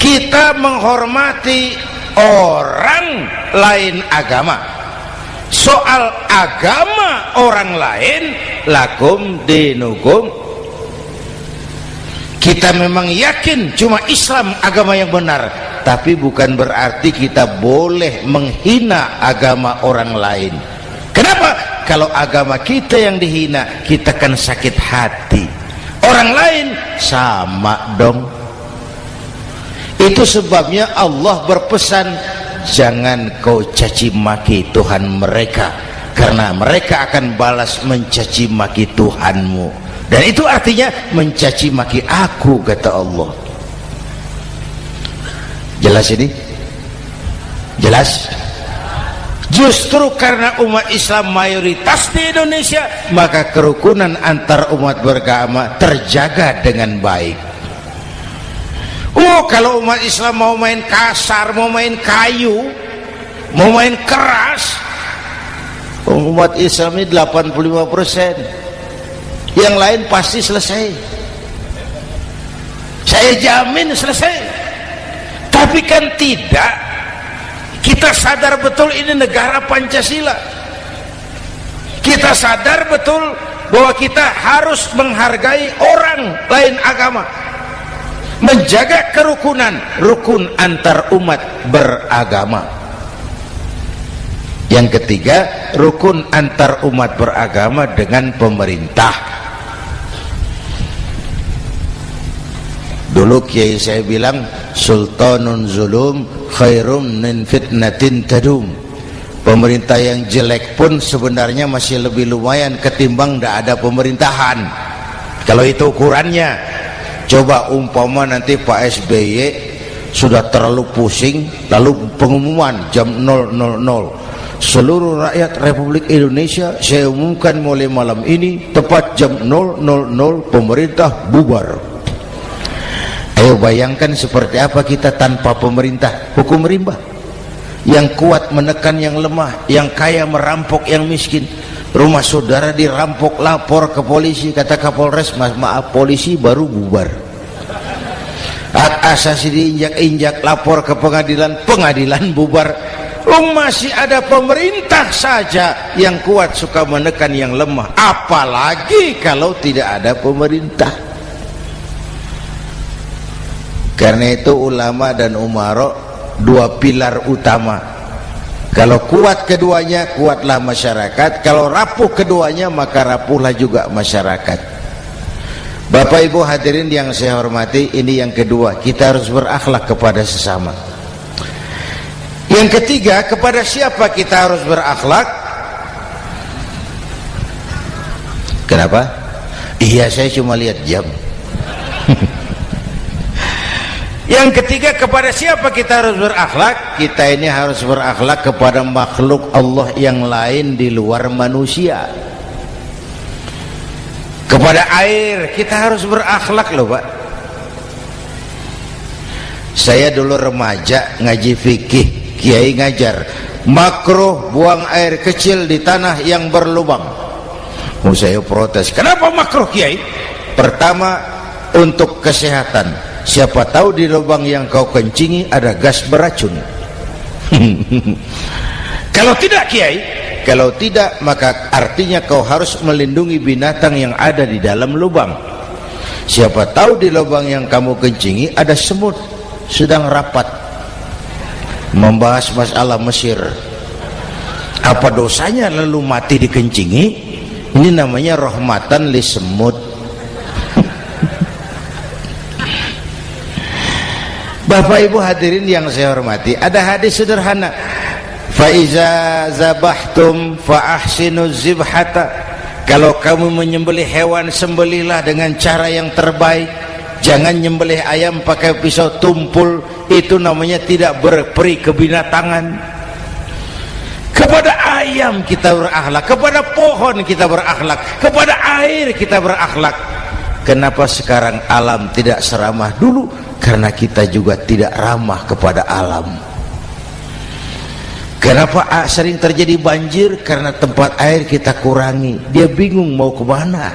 Kita menghormati orang lain agama. Soal agama orang lain, lakum dinukum. Kita memang yakin cuma Islam agama yang benar, tapi bukan berarti kita boleh menghina agama orang lain. Kenapa? Kalau agama kita yang dihina, kita kan sakit hati. Orang lain sama dong. Itu sebabnya Allah berpesan, jangan kau caci maki Tuhan mereka, karena mereka akan balas mencaci maki Tuhanmu. Dan itu artinya mencaci maki aku, kata Allah. Jelas ini? Jelas? Justru karena umat Islam mayoritas di Indonesia, maka kerukunan antar umat beragama terjaga dengan baik. Oh, kalau umat Islam mau main kasar, mau main kayu, mau main keras, umat Islam ini 85%, yang lain pasti selesai. Saya jamin selesai. Tapi kan tidak. Kita sadar betul ini negara Pancasila. Kita sadar betul bahwa kita harus menghargai orang lain agama, menjaga kerukunan, rukun antar umat beragama. Yang ketiga, rukun antar umat beragama dengan pemerintah. Dulu kiai saya bilang, sultanun zulum khairum min fitnatin tadum. Pemerintah yang jelek pun sebenarnya masih lebih lumayan ketimbang tidak ada pemerintahan, kalau itu ukurannya. Coba umpama nanti Pak SBY sudah terlalu pusing, lalu pengumuman jam 000, seluruh rakyat Republik Indonesia saya umumkan mulai malam ini tepat jam 000 pemerintah bubar. Ayo bayangkan seperti apa kita tanpa pemerintah. Hukum rimba, yang kuat menekan yang lemah, yang kaya merampok yang miskin. Rumah saudara dirampok, lapor ke polisi, kata Kapolres, maaf polisi baru bubar. Hak asasi diinjak-injak, lapor ke pengadilan, pengadilan bubar. Masih ada pemerintah saja yang kuat suka menekan yang lemah, apalagi kalau tidak ada pemerintah. Karena itu ulama dan umara dua pilar utama. Kalau kuat keduanya, kuatlah masyarakat. Kalau rapuh keduanya, maka rapuhlah juga masyarakat. Bapak Ibu hadirin yang saya hormati, ini yang kedua, kita harus berakhlak kepada sesama. Yang ketiga, kepada siapa kita harus berakhlak? Kenapa? Iya, saya cuma lihat jam. Yang ketiga, kepada siapa kita harus berakhlak? Kita ini harus berakhlak kepada makhluk Allah yang lain di luar manusia. Kepada air kita harus berakhlak loh Pak. Saya dulu remaja ngaji fikih, kiai ngajar makruh buang air kecil di tanah yang berlubang. Saya protes, kenapa makruh kiai? Pertama, untuk kesehatan. Siapa tahu di lubang yang kau kencingi ada gas beracun. Kalau tidak kiai, kalau tidak maka artinya kau harus melindungi binatang yang ada di dalam lubang. Siapa tahu di lubang yang kamu kencingi ada semut sedang rapat membahas masalah Mesir. Apa dosanya lalu mati dikencingi? Ini namanya rahmatan li semut. Bapak Ibu hadirin yang saya hormati, ada hadis sederhana, fa iza zabahtum fa ahsinu zibhata. Kalau kamu menyembelih hewan, sembelihlah dengan cara yang terbaik. Jangan nyembelih ayam pakai pisau tumpul, itu namanya tidak berperi kebinatangan. Kepada ayam kita berakhlak, kepada pohon kita berakhlak, kepada air kita berakhlak. Kenapa sekarang alam tidak seramah dulu? Karena kita juga tidak ramah kepada alam. Kenapa sering terjadi banjir? Karena tempat air kita kurangi. Dia bingung mau kemana.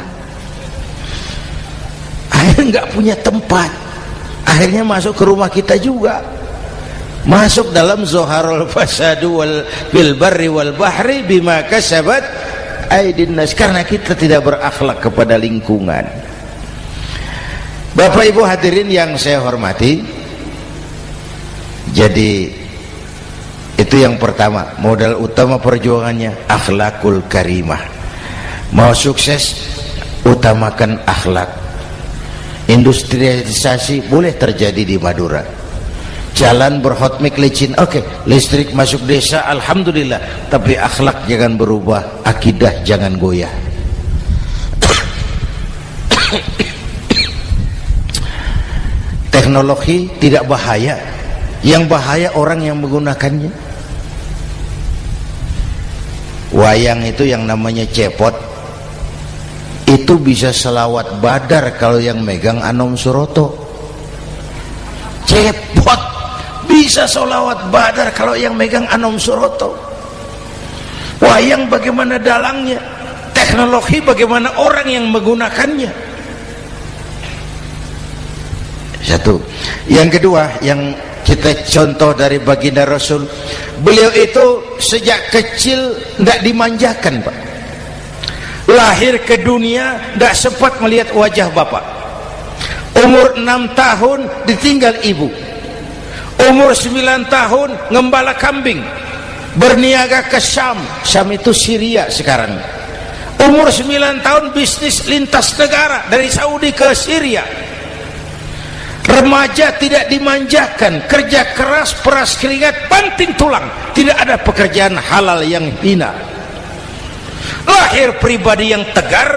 Air nggak punya tempat. Akhirnya masuk ke rumah kita juga. Masuk dalam zoharul fasadu wal bil barri wal bahri bima kasabat aydin nas. Karena kita tidak berakhlak kepada lingkungan. Bapak Ibu hadirin yang saya hormati, jadi itu yang pertama, modal utama perjuangannya akhlakul karimah. Mau sukses, utamakan akhlak. Industrialisasi boleh terjadi di Madura, jalan berhotmik licin, oke, listrik masuk desa, alhamdulillah, tapi akhlak jangan berubah, akidah jangan goyah. Teknologi tidak bahaya, yang bahaya orang yang menggunakannya. Wayang itu yang namanya cepot itu bisa selawat badar kalau yang megang Anom Suroto. Cepot bisa selawat badar kalau yang megang Anom Suroto. Wayang bagaimana dalangnya, teknologi bagaimana orang yang menggunakannya. Satu. Yang kedua yang kita contoh dari baginda Rasul, beliau itu sejak kecil tidak dimanjakan, Pak. Lahir ke dunia tidak sempat melihat wajah bapak. Umur 6 tahun ditinggal ibu. Umur 9 tahun ngembala kambing, berniaga ke Syam. Syam itu Syria sekarang. Umur 9 tahun bisnis lintas negara dari Saudi ke Syria. Remaja tidak dimanjakan, kerja keras, peras keringat, banting tulang, tidak ada pekerjaan halal yang hina. Lahir pribadi yang tegar,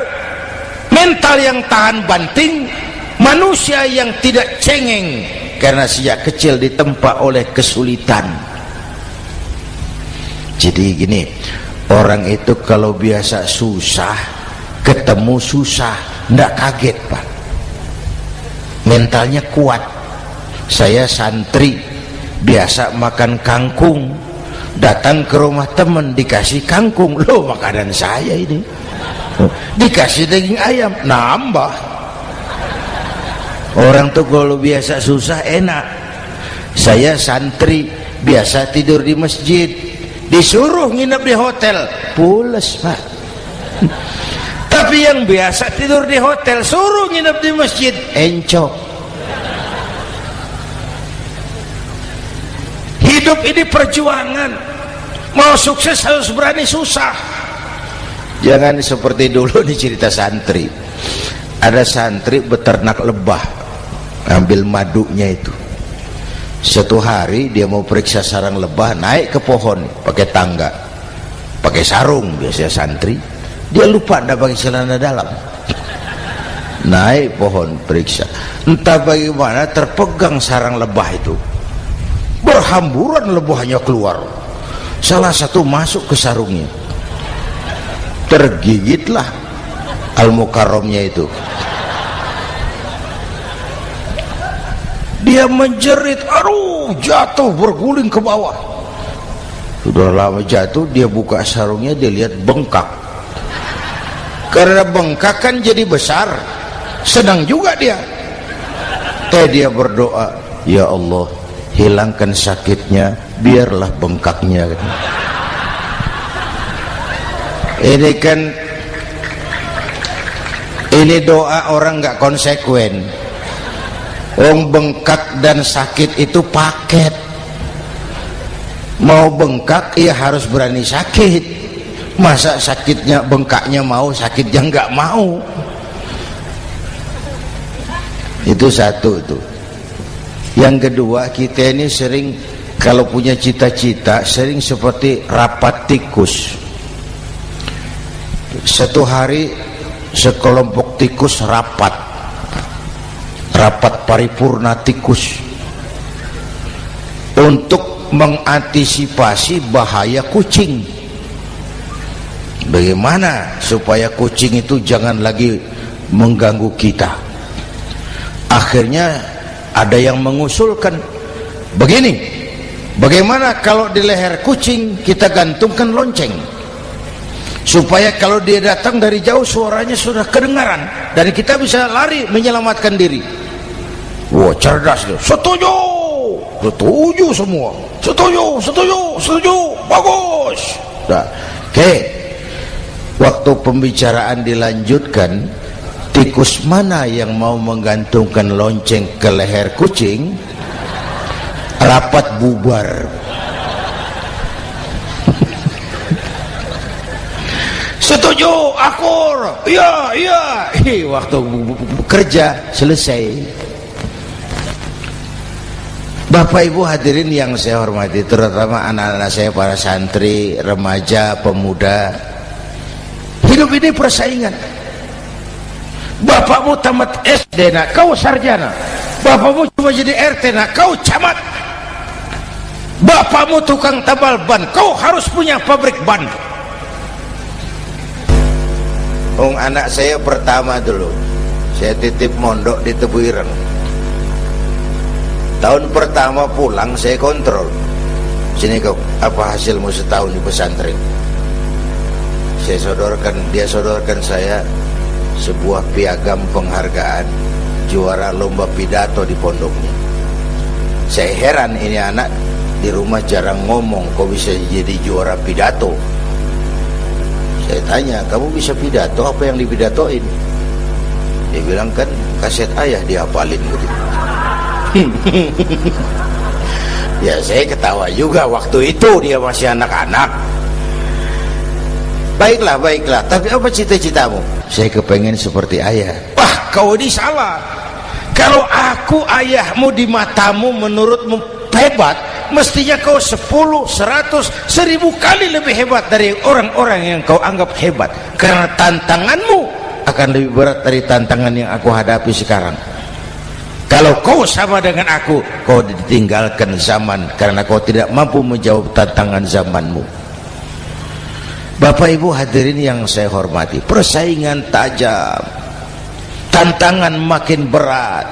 mental yang tahan banting, manusia yang tidak cengeng karena sejak kecil ditempa oleh kesulitan. Jadi gini, orang itu kalau biasa susah, ketemu susah, tidak kaget, Pak. Mentalnya kuat. Saya santri biasa makan kangkung, datang ke rumah teman dikasih kangkung, loh makanan saya ini, dikasih daging ayam, nambah. Orang tuh kalau biasa susah enak. Saya santri biasa tidur di masjid, disuruh nginep di hotel, pules, Pak. Tapi yang biasa tidur di hotel suruh nginep di masjid, encok. Hidup ini perjuangan. Mau sukses harus berani susah. Jangan seperti dulu nih cerita santri. Ada santri beternak lebah, ambil madunya itu. Satu hari dia mau periksa sarang lebah, naik ke pohon pakai tangga, pakai sarung biasanya santri. Dia lupa tidak pakai celana dalam. Naik pohon periksa, entah bagaimana terpegang sarang lebah itu, berhamburan lebahnya keluar. Salah satu masuk ke sarungnya, tergigitlah Al-Mukarramnya itu. Dia menjerit, aduh, jatuh berguling ke bawah. Sudah lama jatuh, dia buka sarungnya, dia lihat bengkak. Karena bengkak kan jadi besar, senang juga dia. Dia berdoa, ya Allah, hilangkan sakitnya, biarlah bengkaknya. Ini kan, ini doa orang nggak konsekuen. Bengkak dan sakit itu paket. Mau bengkak ya harus berani sakit. Masa sakitnya bengkaknya mau, sakitnya nggak mau. Itu satu itu. Yang kedua, kita ini sering kalau punya cita-cita sering seperti rapat tikus. Satu hari sekelompok tikus rapat paripurna tikus untuk mengantisipasi bahaya kucing. Bagaimana supaya kucing itu jangan lagi mengganggu kita. Akhirnya ada yang mengusulkan begini, bagaimana kalau di leher kucing kita gantungkan lonceng, supaya kalau dia datang dari jauh suaranya sudah kedengaran dan kita bisa lari menyelamatkan diri. Wah, cerdas dia. Setuju, setuju semua. Setuju, setuju, setuju, bagus. Nah, oke. Waktu pembicaraan dilanjutkan, tikus mana yang mau menggantungkan lonceng ke leher kucing? Rapat bubar. Setuju, akur. Iya, iya. Waktu kerja selesai. Bapak Ibu hadirin yang saya hormati, terutama anak-anak saya, para santri, remaja, pemuda. Hidup ini persaingan. Bapakmu tamat SD, nak, kau sarjana. Bapakmu cuma jadi RT, nak, kau camat. Bapakmu tukang tambal ban, kau harus punya pabrik ban. Anak saya pertama dulu saya titip mondok di Tebu Ireng. Tahun pertama pulang saya kontrol, sini kau, apa hasilmu setahun di pesantren? Dia sodorkan saya sebuah piagam penghargaan juara lomba pidato di pondoknya. Saya heran, ini anak di rumah jarang ngomong, kok bisa jadi juara pidato? Saya tanya, kamu bisa pidato, apa yang dipidatoin? Dia bilang, kan kaset ayah dihafalin gitu. Ya saya ketawa juga, waktu itu dia masih anak-anak. Baiklah, tapi apa cita-citamu? Saya kepengen seperti ayah. Wah, kau ini salah. Kalau aku ayahmu di matamu menurutmu hebat, mestinya kau 10, 100, 1000 kali lebih hebat dari orang-orang yang kau anggap hebat. Karena tantanganmu akan lebih berat dari tantangan yang aku hadapi sekarang. Kalau kau sama dengan aku, kau ditinggalkan zaman karena kau tidak mampu menjawab tantangan zamanmu. Bapak Ibu hadirin yang saya hormati, persaingan tajam, tantangan makin berat.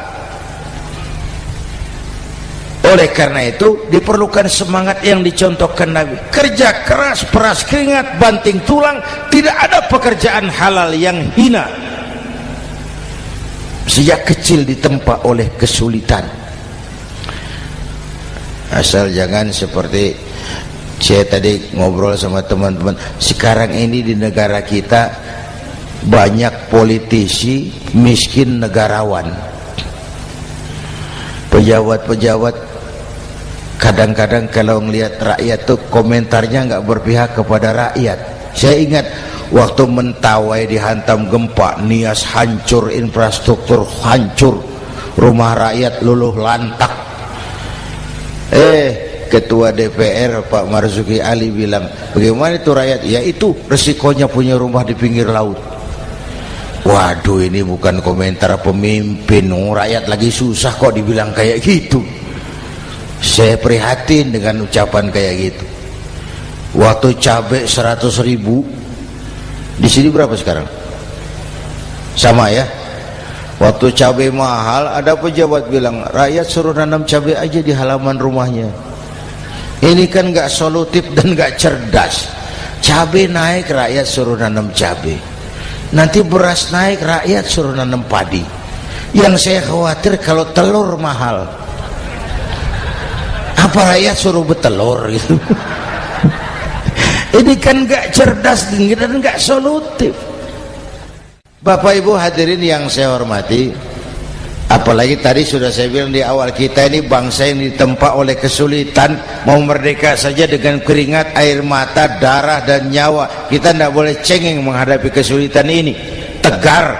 Oleh karena itu diperlukan semangat yang dicontohkan Nabi. Kerja keras, peras keringat, banting tulang. Tidak ada pekerjaan halal yang hina. Sejak kecil ditempa oleh kesulitan. Asal jangan seperti saya tadi ngobrol sama teman-teman, sekarang ini di negara kita banyak politisi miskin negarawan. Pejabat-pejabat kadang-kadang kalau ngelihat rakyat tuh komentarnya nggak berpihak kepada rakyat. Saya ingat waktu Mentawai dihantam gempa, Nias hancur, infrastruktur hancur, rumah rakyat luluh lantak. Ketua DPR Pak Marzuki Ali bilang, bagaimana itu rakyat? Ya itu resikonya punya rumah di pinggir laut. Waduh, ini bukan komentar pemimpin, rakyat lagi susah kok dibilang kayak gitu. Saya prihatin dengan ucapan kayak gitu. Waktu cabai 100.000, di sini berapa sekarang? Sama ya. Waktu cabai mahal, ada pejabat bilang, rakyat suruh nanam cabai aja di halaman rumahnya. Ini kan gak solutif dan gak cerdas. Cabai naik, rakyat suruh nanam cabai. Nanti beras naik, rakyat suruh nanam padi. Yang saya khawatir kalau telur mahal, apa rakyat suruh betelur gitu? Ini kan gak cerdas dan gak solutif. Bapak Ibu hadirin yang saya hormati, apalagi tadi sudah saya bilang di awal, kita ini bangsa yang ditempa oleh kesulitan. Mau merdeka saja dengan keringat, air mata, darah dan nyawa. Kita tidak boleh cengeng menghadapi kesulitan ini. Tegar,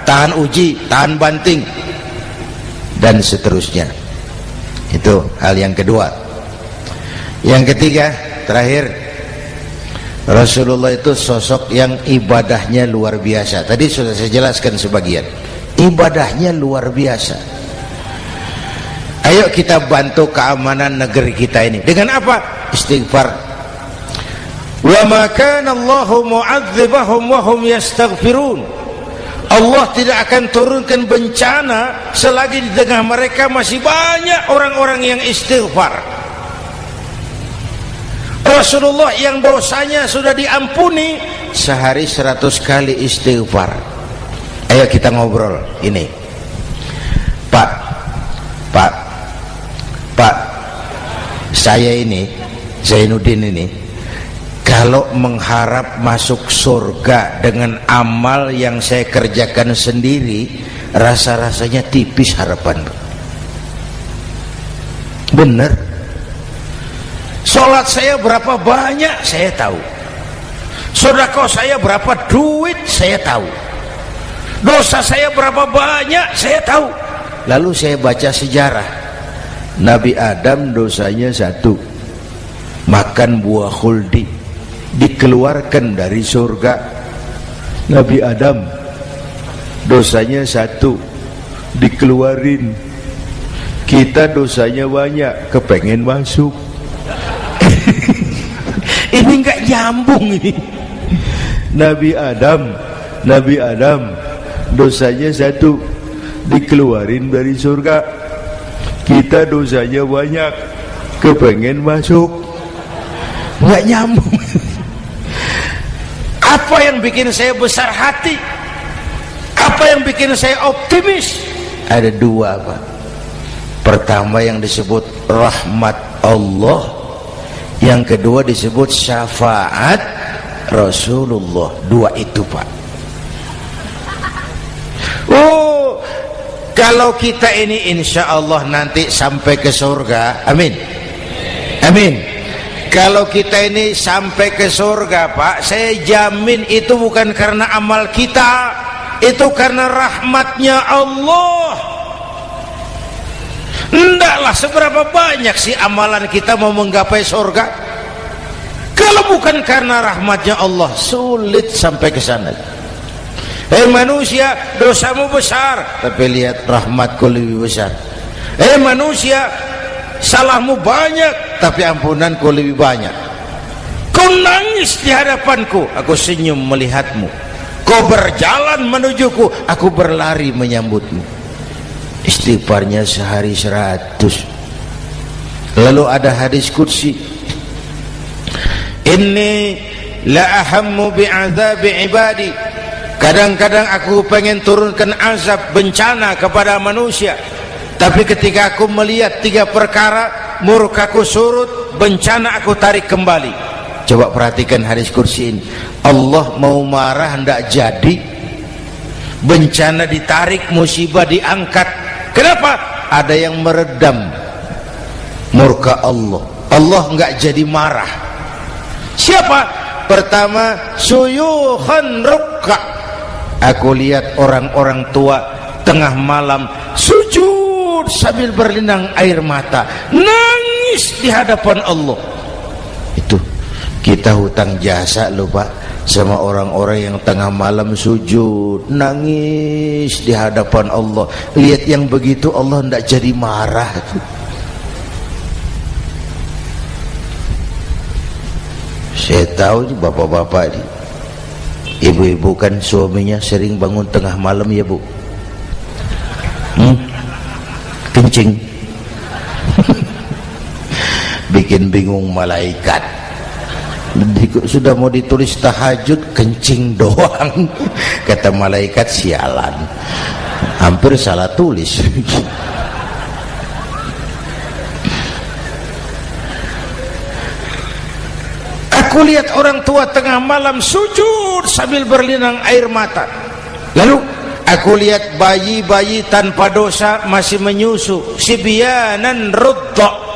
tahan uji, tahan banting, dan seterusnya. Itu hal yang kedua. Yang ketiga, terakhir, Rasulullah itu sosok yang ibadahnya luar biasa. Tadi sudah saya jelaskan sebagian. Ibadahnya luar biasa. Ayo kita bantu keamanan negeri kita ini. Dengan apa? Istighfar. Wa ma kana Allahu mu'adzibahum wa hum yastaghfirun. Allah tidak akan turunkan bencana selagi di tengah mereka masih banyak orang-orang yang istighfar. Rasulullah yang dosanya sudah diampuni sehari 100 kali istighfar. Ayo kita ngobrol ini. Pak, saya ini, Zainuddin ini, kalau mengharap masuk surga dengan amal yang saya kerjakan sendiri, rasa-rasanya tipis harapan. Bener. Sholat saya berapa banyak saya tahu. Sedekah saya berapa duit saya tahu. Dosa saya berapa banyak saya tahu. Lalu saya baca sejarah. Nabi Adam dosanya 1, makan buah khuldi, dikeluarkan dari surga. Nabi Adam dosanya 1, dikeluarin. Kita dosanya banyak, kepengen masuk. Ini enggak nyambung ini. Nabi Adam Nabi Adam dosanya satu, dikeluarin dari surga. Kita dosanya banyak, kepengen masuk, nggak nyambung. Apa yang bikin saya besar hati? Apa yang bikin saya optimis? Ada dua, Pak. Pertama yang disebut rahmat Allah, yang kedua disebut syafaat Rasulullah. Dua itu, Pak. Oh, kalau kita ini insya Allah nanti sampai ke surga, amin, amin. Kalau kita ini sampai ke surga, Pak, saya jamin itu bukan karena amal kita, itu karena rahmatnya Allah. Hendaklah seberapa banyak sih amalan kita mau menggapai surga? Kalau bukan karena rahmatnya Allah, sulit sampai ke sana. Manusia, dosamu besar, tapi lihat rahmatku lebih besar. Manusia, salahmu banyak, tapi ampunanku lebih banyak. Kau nangis di hadapanku, aku senyum melihatmu. Kau berjalan menujuku, aku berlari menyambutmu. Istighfarnya sehari 100. Lalu ada hadis qudsi, inni la ahammu bi'adzabi ibadi. Kadang-kadang aku pengen turunkan azab, bencana kepada manusia, tapi ketika aku melihat 3 perkara, murkaku surut, bencana aku tarik kembali. Coba perhatikan hadis kursi ini. Allah mau marah hendak jadi, bencana ditarik, musibah diangkat. Kenapa? Ada yang meredam murka Allah. Allah enggak jadi marah. Siapa? Pertama, suyukhan rukka. Aku lihat orang-orang tua tengah malam sujud sambil berlinang air mata, nangis di hadapan Allah. Itu kita hutang jasa loh, Pak, sama orang-orang yang tengah malam sujud nangis di hadapan Allah. Lihat yang begitu Allah tidak jadi marah. Saya tahu bapak-bapak ini, ibu-ibu kan suaminya sering bangun tengah malam ya, Bu. Kencing. Bikin bingung malaikat. Sudah mau ditulis tahajud, kencing doang. Kata malaikat, sialan, hampir salah tulis. Aku lihat orang tua tengah malam sujud sambil berlinang air mata. Lalu aku lihat bayi-bayi tanpa dosa masih menyusu, sibyanan rudda.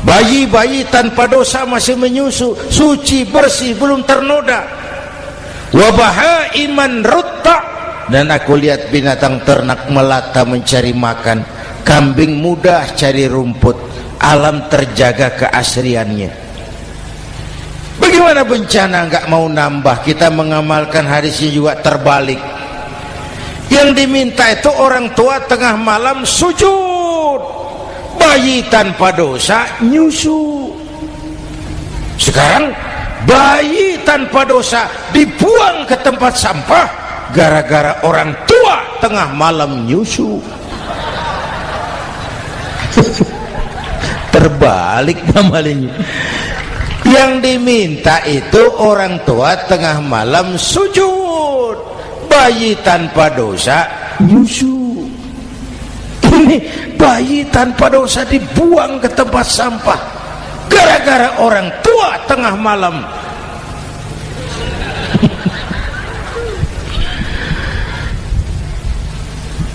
Bayi-bayi tanpa dosa masih menyusu, suci bersih, belum ternoda. Wa bahaiman rudda. Dan aku lihat binatang ternak melata mencari makan, kambing mudah cari rumput, alam terjaga keasriannya. Bagaimana bencana enggak mau nambah? Kita mengamalkan hadisnya juga terbalik. Yang diminta itu orang tua tengah malam sujud, bayi tanpa dosa nyusu. Sekarang bayi tanpa dosa dibuang ke tempat sampah gara-gara orang tua tengah malam nyusu. Terbalik namanya. Yang diminta itu orang tua tengah malam sujud, bayi tanpa dosa nyusu. Ini bayi tanpa dosa dibuang ke tempat sampah gara-gara orang tua tengah malam.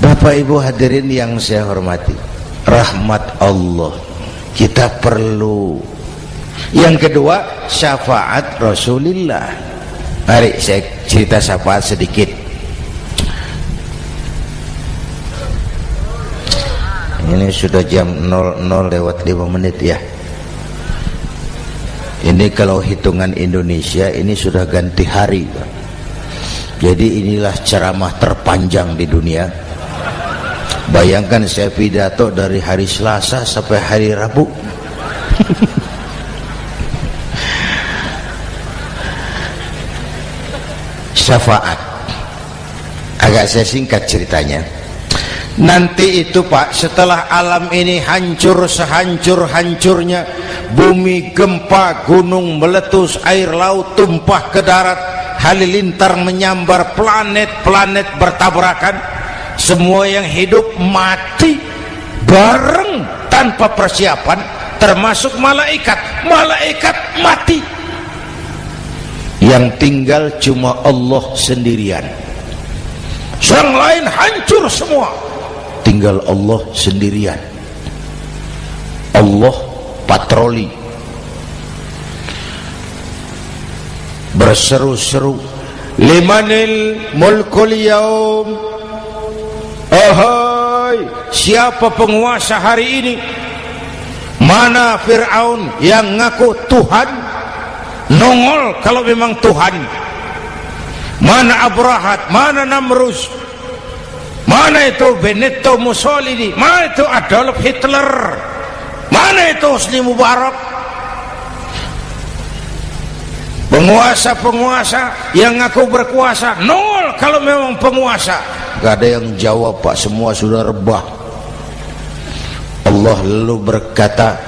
Bapak Ibu hadirin yang saya hormati, rahmat Allah kita perlu. Yang kedua, syafaat Rasulullah. Mari saya cerita syafaat sedikit. Ini sudah jam 00:05 ya. Ini kalau hitungan Indonesia ini sudah ganti hari. Jadi inilah ceramah terpanjang di dunia. Bayangkan saya pidato dari hari Selasa sampai hari Rabu. Syafaat. Agak saya singkat ceritanya. Nanti itu Pak, setelah alam ini hancur sehancur-hancurnya, bumi gempa, gunung meletus, air laut tumpah ke darat, halilintar menyambar, planet-planet bertabrakan, semua yang hidup mati bareng tanpa persiapan, termasuk malaikat mati. Yang tinggal cuma Allah sendirian. Yang lain hancur semua, tinggal Allah sendirian. Allah patroli, berseru-seru, limanil mulkul yaum, ahai, siapa penguasa hari ini? Mana Fir'aun yang ngaku Tuhan? Nongol kalau memang Tuhan. Mana Abrahat, mana Namrus, mana itu Benito Mussolini, mana itu Adolf Hitler, mana itu Hosni Mubarak? Penguasa-penguasa yang ngaku berkuasa, nol kalau memang penguasa. Gak ada yang jawab Pak, semua sudah rebah. Allah lalu berkata,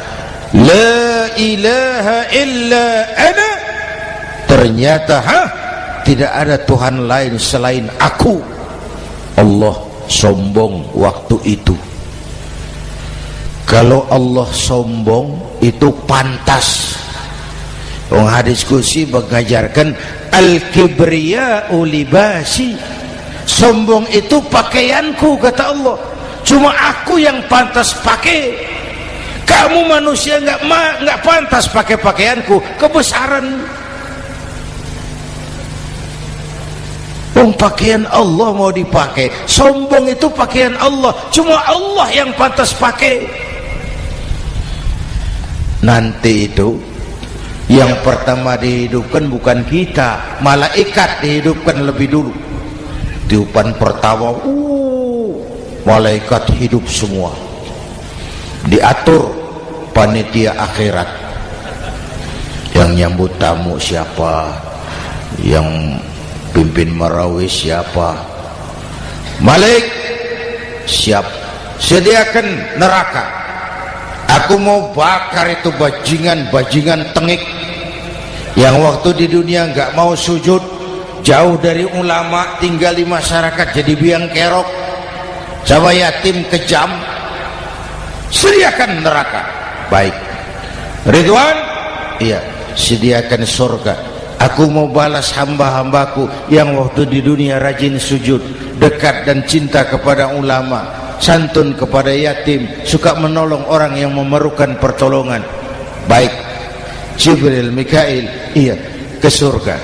la ilaha illa ana. Ternyata tidak ada Tuhan lain selain aku. Allah sombong waktu itu. Kalau Allah sombong itu pantas. Hadis qudsi mengajarkan al-kibriya'u libasi, sombong itu pakaianku, kata Allah. Cuma aku yang pantas pakai. Kamu manusia nggak pantas pakai pakaianku, kebesaran. Pakaian Allah mau dipakai, sombong itu pakaian Allah, cuma Allah yang pantas pakai. Nanti itu yang pertama dihidupkan bukan kita, malaikat dihidupkan lebih dulu. Tiupan pertama, malaikat hidup semua, diatur panitia akhirat. Yang nyambut tamu siapa, yang pimpin marawis siapa, Malik siap, sediakan neraka. Aku mau bakar itu bajingan tengik yang waktu di dunia nggak mau sujud, jauh dari ulama, tinggal di masyarakat jadi biang kerok, sama yatim kejam. Sediakan neraka. Baik Ridwan, iya, sediakan surga. Aku mau balas hamba-hambaku yang waktu di dunia rajin sujud, dekat dan cinta kepada ulama, santun kepada yatim, suka menolong orang yang memerlukan pertolongan. Baik Jibril, Mikail, iya, ke surga.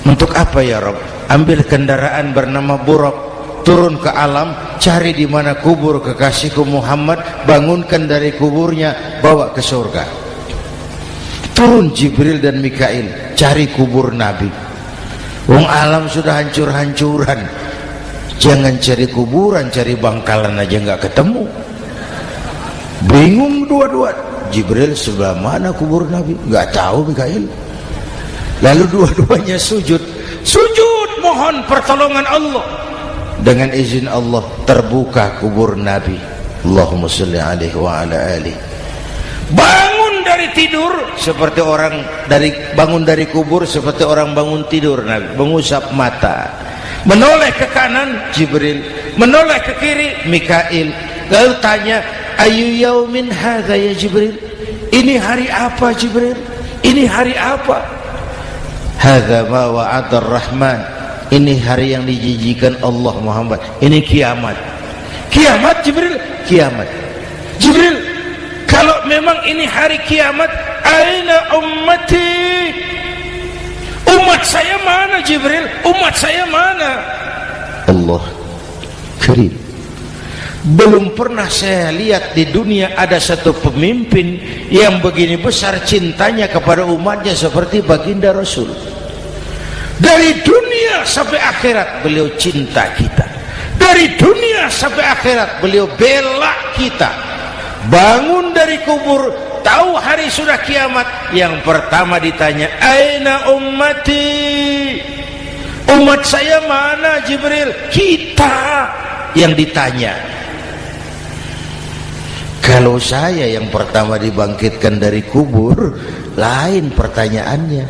Untuk apa ya Rob? Ambil kendaraan bernama Buraq, turun ke alam, cari di mana kubur kekasihku Muhammad, bangunkan dari kuburnya, bawa ke surga. Turun Jibril dan Mikail, cari kubur Nabi. Wong alam sudah hancur-hancuran, jangan cari kuburan, cari bangkalan aja nggak ketemu. Bingung dua-dua. Jibril, sebelah mana kubur Nabi? Nggak tahu Mikail. Lalu dua-duanya sujud mohon pertolongan Allah. Dengan izin Allah terbuka kubur Nabi. Allahumma sholli alaihi wa ala alihi. Bangun dari tidur seperti orang bangun dari kubur seperti orang bangun tidur. Nabi mengusap mata, menoleh ke kanan Jibril, menoleh ke kiri Mikail. Lalu tanya, ayu yaumin hadza ya Jibril? Ini hari apa Jibril? Ini hari apa? Hadza ma wa'ada ar-Rahman. Ini hari yang dijanjikan Allah Muhammad. Ini kiamat. Kiamat Jibril? Kiamat. Jibril, kalau memang ini hari kiamat, aina ummati? Umat saya mana Jibril? Umat saya mana? Allah karim. Belum pernah saya lihat di dunia ada satu pemimpin yang begini besar cintanya kepada umatnya seperti baginda Rasul. Dari dunia sampai akhirat beliau cinta kita. Dari dunia sampai akhirat beliau bela kita. Bangun dari kubur, tahu hari sudah kiamat, yang pertama ditanya, aina ummati? Umat saya mana Jibril? Kita yang ditanya. Kalau saya yang pertama dibangkitkan dari kubur, lain pertanyaannya.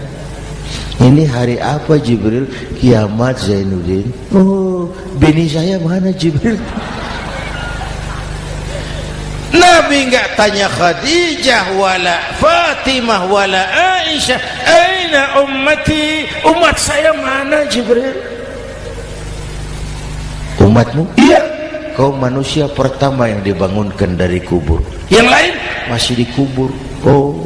Ini hari apa Jibril? Kiamat Zainuddin. Oh, bini saya mana Jibril? Nabi enggak tanya Khadijah wala Fatimah wala Aisyah, aina ummati? Umat saya mana Jibril? Umatmu? Iya. Kau manusia pertama yang dibangunkan dari kubur. Yang lain masih dikubur. Oh.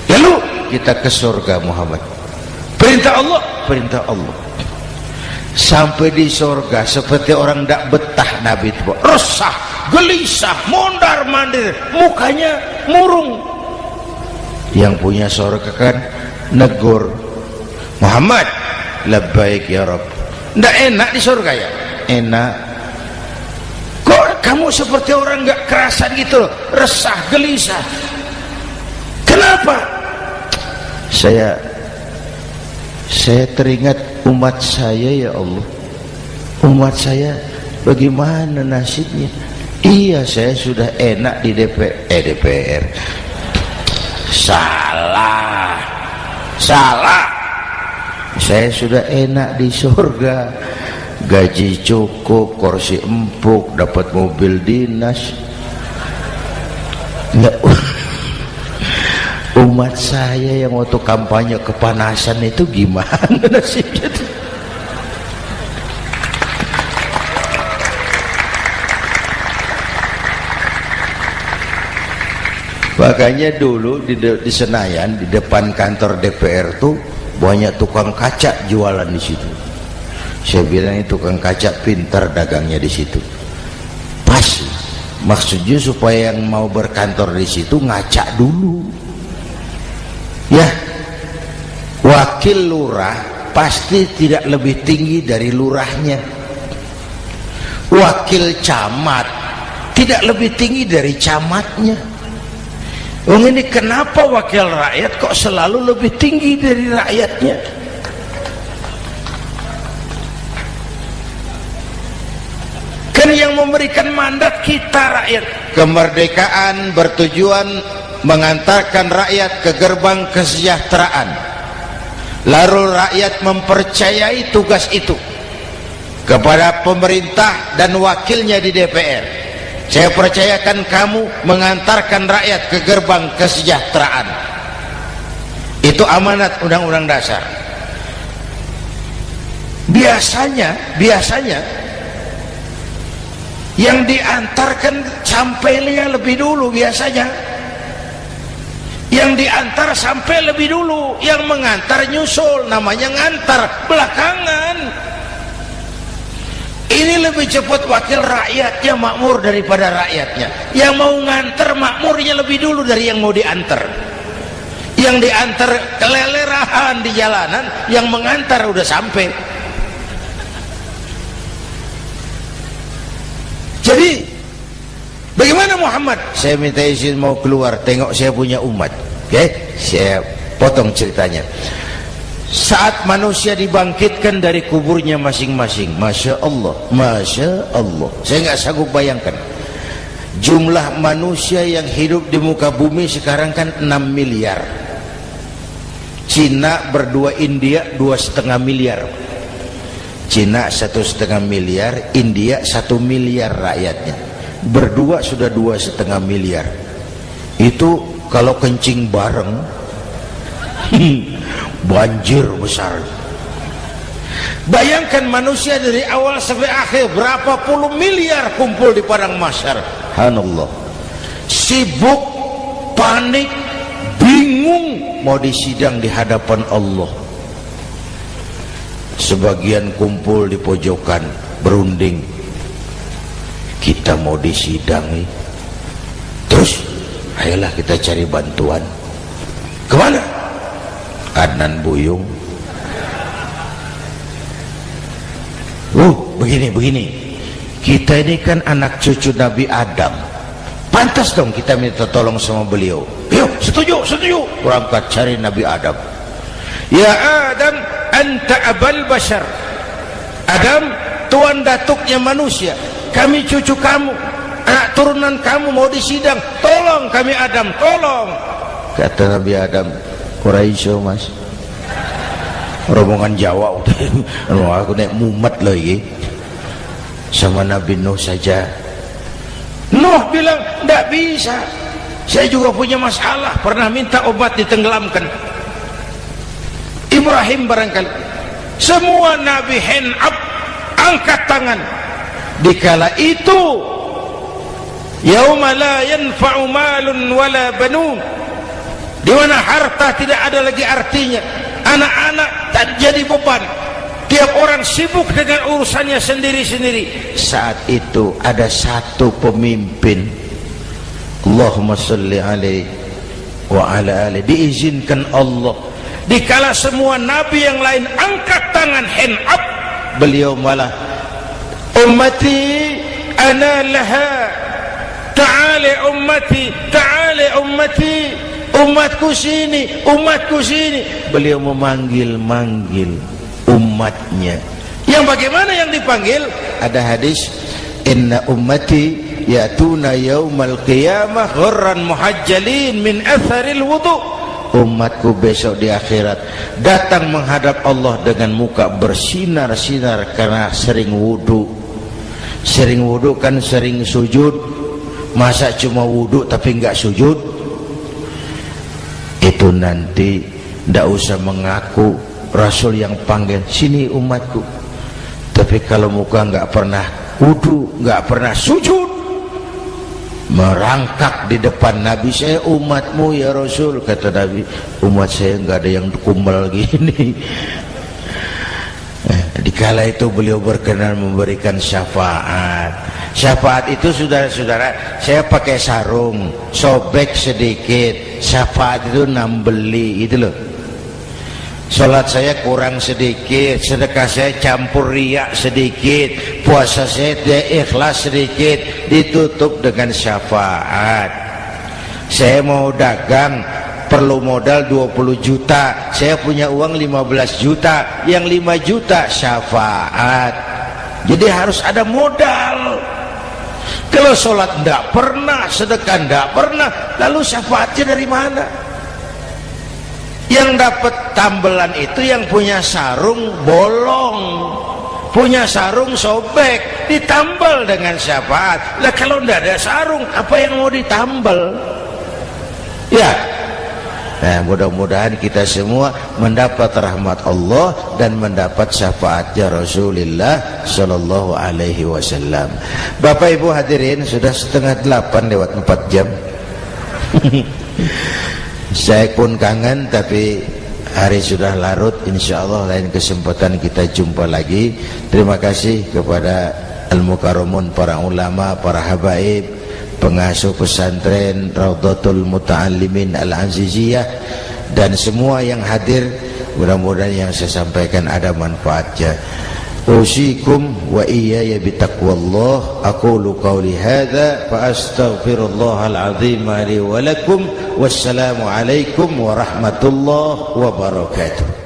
Lalu kita ke surga Muhammad. Perintah Allah, perintah Allah. Sampai di surga seperti orang tidak betah Nabi itu, resah, gelisah, mondar mandir, mukanya murung. Yang punya surga kan negur, Muhammad, labbaik ya Rabb. Tidak enak di surga ya? Enak. Kok kamu seperti orang nggak kerasan gitu loh, resah, gelisah? Kenapa? Saya teringat umat saya ya Allah. Umat saya bagaimana nasibnya? Iya, saya sudah enak di DPR. Salah. Saya sudah enak di surga, gaji cukup, kursi empuk, dapat mobil dinas. Nggak. Umat saya yang waktu kampanye kepanasan itu gimana nasibnya itu? Makanya dulu di Senayan, di depan kantor DPR tuh banyak tukang kaca jualan di situ. Saya bilang ini tukang kaca pintar dagangnya di situ. Pas, maksudnya supaya yang mau berkantor di situ ngaca dulu. Ya, wakil lurah pasti tidak lebih tinggi dari lurahnya. Wakil camat tidak lebih tinggi dari camatnya. Ini kenapa wakil rakyat kok selalu lebih tinggi dari rakyatnya? Kan yang memberikan mandat kita rakyat. Kemerdekaan bertujuan mengantarkan rakyat ke gerbang kesejahteraan. Lalu rakyat mempercayai tugas itu kepada pemerintah dan wakilnya di DPR. Saya percayakan kamu mengantarkan rakyat ke gerbang kesejahteraan. Itu amanat Undang-Undang Dasar. Biasanya yang diantarkan sampainya lebih dulu biasanya. Yang diantar sampai lebih dulu, yang mengantar nyusul, namanya ngantar belakangan. Ini lebih cepat wakil rakyatnya makmur daripada rakyatnya. Yang mau ngantar makmurnya lebih dulu dari yang mau diantar. Yang diantar kelelerahan di jalanan, yang mengantar udah sampai. Jadi bagaimana Muhammad? Saya minta izin mau keluar, tengok saya punya umat. Oke, saya potong ceritanya. Saat manusia dibangkitkan dari kuburnya masing-masing, Masya Allah, Masya Allah, saya nggak sanggup bayangkan jumlah manusia yang hidup di muka bumi sekarang kan 6 miliar. Cina berdua, India 2,5 miliar. Cina 1,5 miliar, India 1 miliar rakyatnya. Berdua sudah 2,5 miliar. Itu kalau kencing bareng banjir besar. Bayangkan manusia dari awal sampai akhir berapa puluh miliar kumpul di padang mahsyar. Subhanallah. Sibuk, panik, bingung mau disidang di hadapan Allah. Sebagian kumpul di pojokan berunding, kita mau disidangi. Terus ayolah kita cari bantuan. Kemana? Adnan Buyung. Begini. Kita ini kan anak cucu Nabi Adam. Pantas dong kita minta tolong sama beliau. Yuk, setuju. Berangkat cari Nabi Adam. Ya Adam, anta abal bashar. Adam, tuan datuknya manusia, kami cucu kamu, anak turunan kamu mau disidang, tolong kami Adam, tolong. Kata Nabi Adam, Quraisy mas, rombongan Jawa udah aku naik mumet lagi sama Nabi Nuh saja. Nuh bilang tidak bisa, saya juga punya masalah, pernah minta obat ditenggelamkan. Ibrahim barangkali, semua Nabi hand up, angkat tangan. Dikala itu yauma la yanfa'u malun wala banun, di mana harta tidak ada lagi artinya, anak-anak tak jadi beban, tiap orang sibuk dengan urusannya sendiri-sendiri. Saat itu ada satu pemimpin, Allahumma salli alaihi wa ala alihi, diizinkan Allah. Dikala semua nabi yang lain angkat tangan hand up, beliau malah ummati ana laha, ta'ali ummati, ta'ali ummati, umatku sini, umatku sini. Beliau memanggil-manggil umatnya. Yang bagaimana yang dipanggil? Ada hadis, inna ummati ya'tuna yaumal qiyamah ghurran muhajjalin min atharil wudu. Umatku besok di akhirat datang menghadap Allah dengan muka bersinar-sinar karena sering wudu. Sering wudu kan sering sujud, masa cuma wudu tapi enggak sujud? Itu nanti ndak usah mengaku Rasul yang panggil, sini umatku. Tapi kalau muka enggak pernah wudu, enggak pernah sujud, merangkak di depan Nabi, saya umatmu ya Rasul. Kata Nabi, umat saya enggak ada yang kumbal gini. Dikala itu beliau berkenan memberikan syafaat. Syafaat itu saudara-saudara, saya pakai sarung, sobek sedikit, syafaat itu nambeli itu loh. Salat saya kurang sedikit, sedekah saya campur riak sedikit, puasa saya tidak ikhlas sedikit, ditutup dengan syafaat. Saya mau dagang, perlu modal 20 juta, saya punya uang 15 juta, yang 5 juta syafaat. Jadi harus ada modal. Kalau sholat tidak pernah, sedekah tidak pernah, lalu syafaatnya dari mana? Yang dapat tambelan itu yang punya sarung bolong, punya sarung sobek, ditambal dengan syafaat. Lah kalau tidak ada sarung, apa yang mau ditambal? Ya. Nah, mudah-mudahan kita semua mendapat rahmat Allah dan mendapat syafaatnya Rasulullah Sallallahu Alaihi Wasallam. Bapak Ibu hadirin, sudah 7:30 lewat 4 jam. Saya pun kangen, tapi hari sudah larut. Insya Allah lain kesempatan kita jumpa lagi. Terima kasih kepada Al-Mukarramun, para ulama, para habaib, pengasuh pesantren Raudhatul Muta'allimin Al-Aziziyah, dan semua yang hadir. Mudah-mudahan yang saya sampaikan ada manfaatnya. Usikum wa iyaya bitaqwallah. Aqulu qawli hadza fa astaghfirullahal azim li wa lakum. Wassalamu alaikum warahmatullahi wabarakatuh.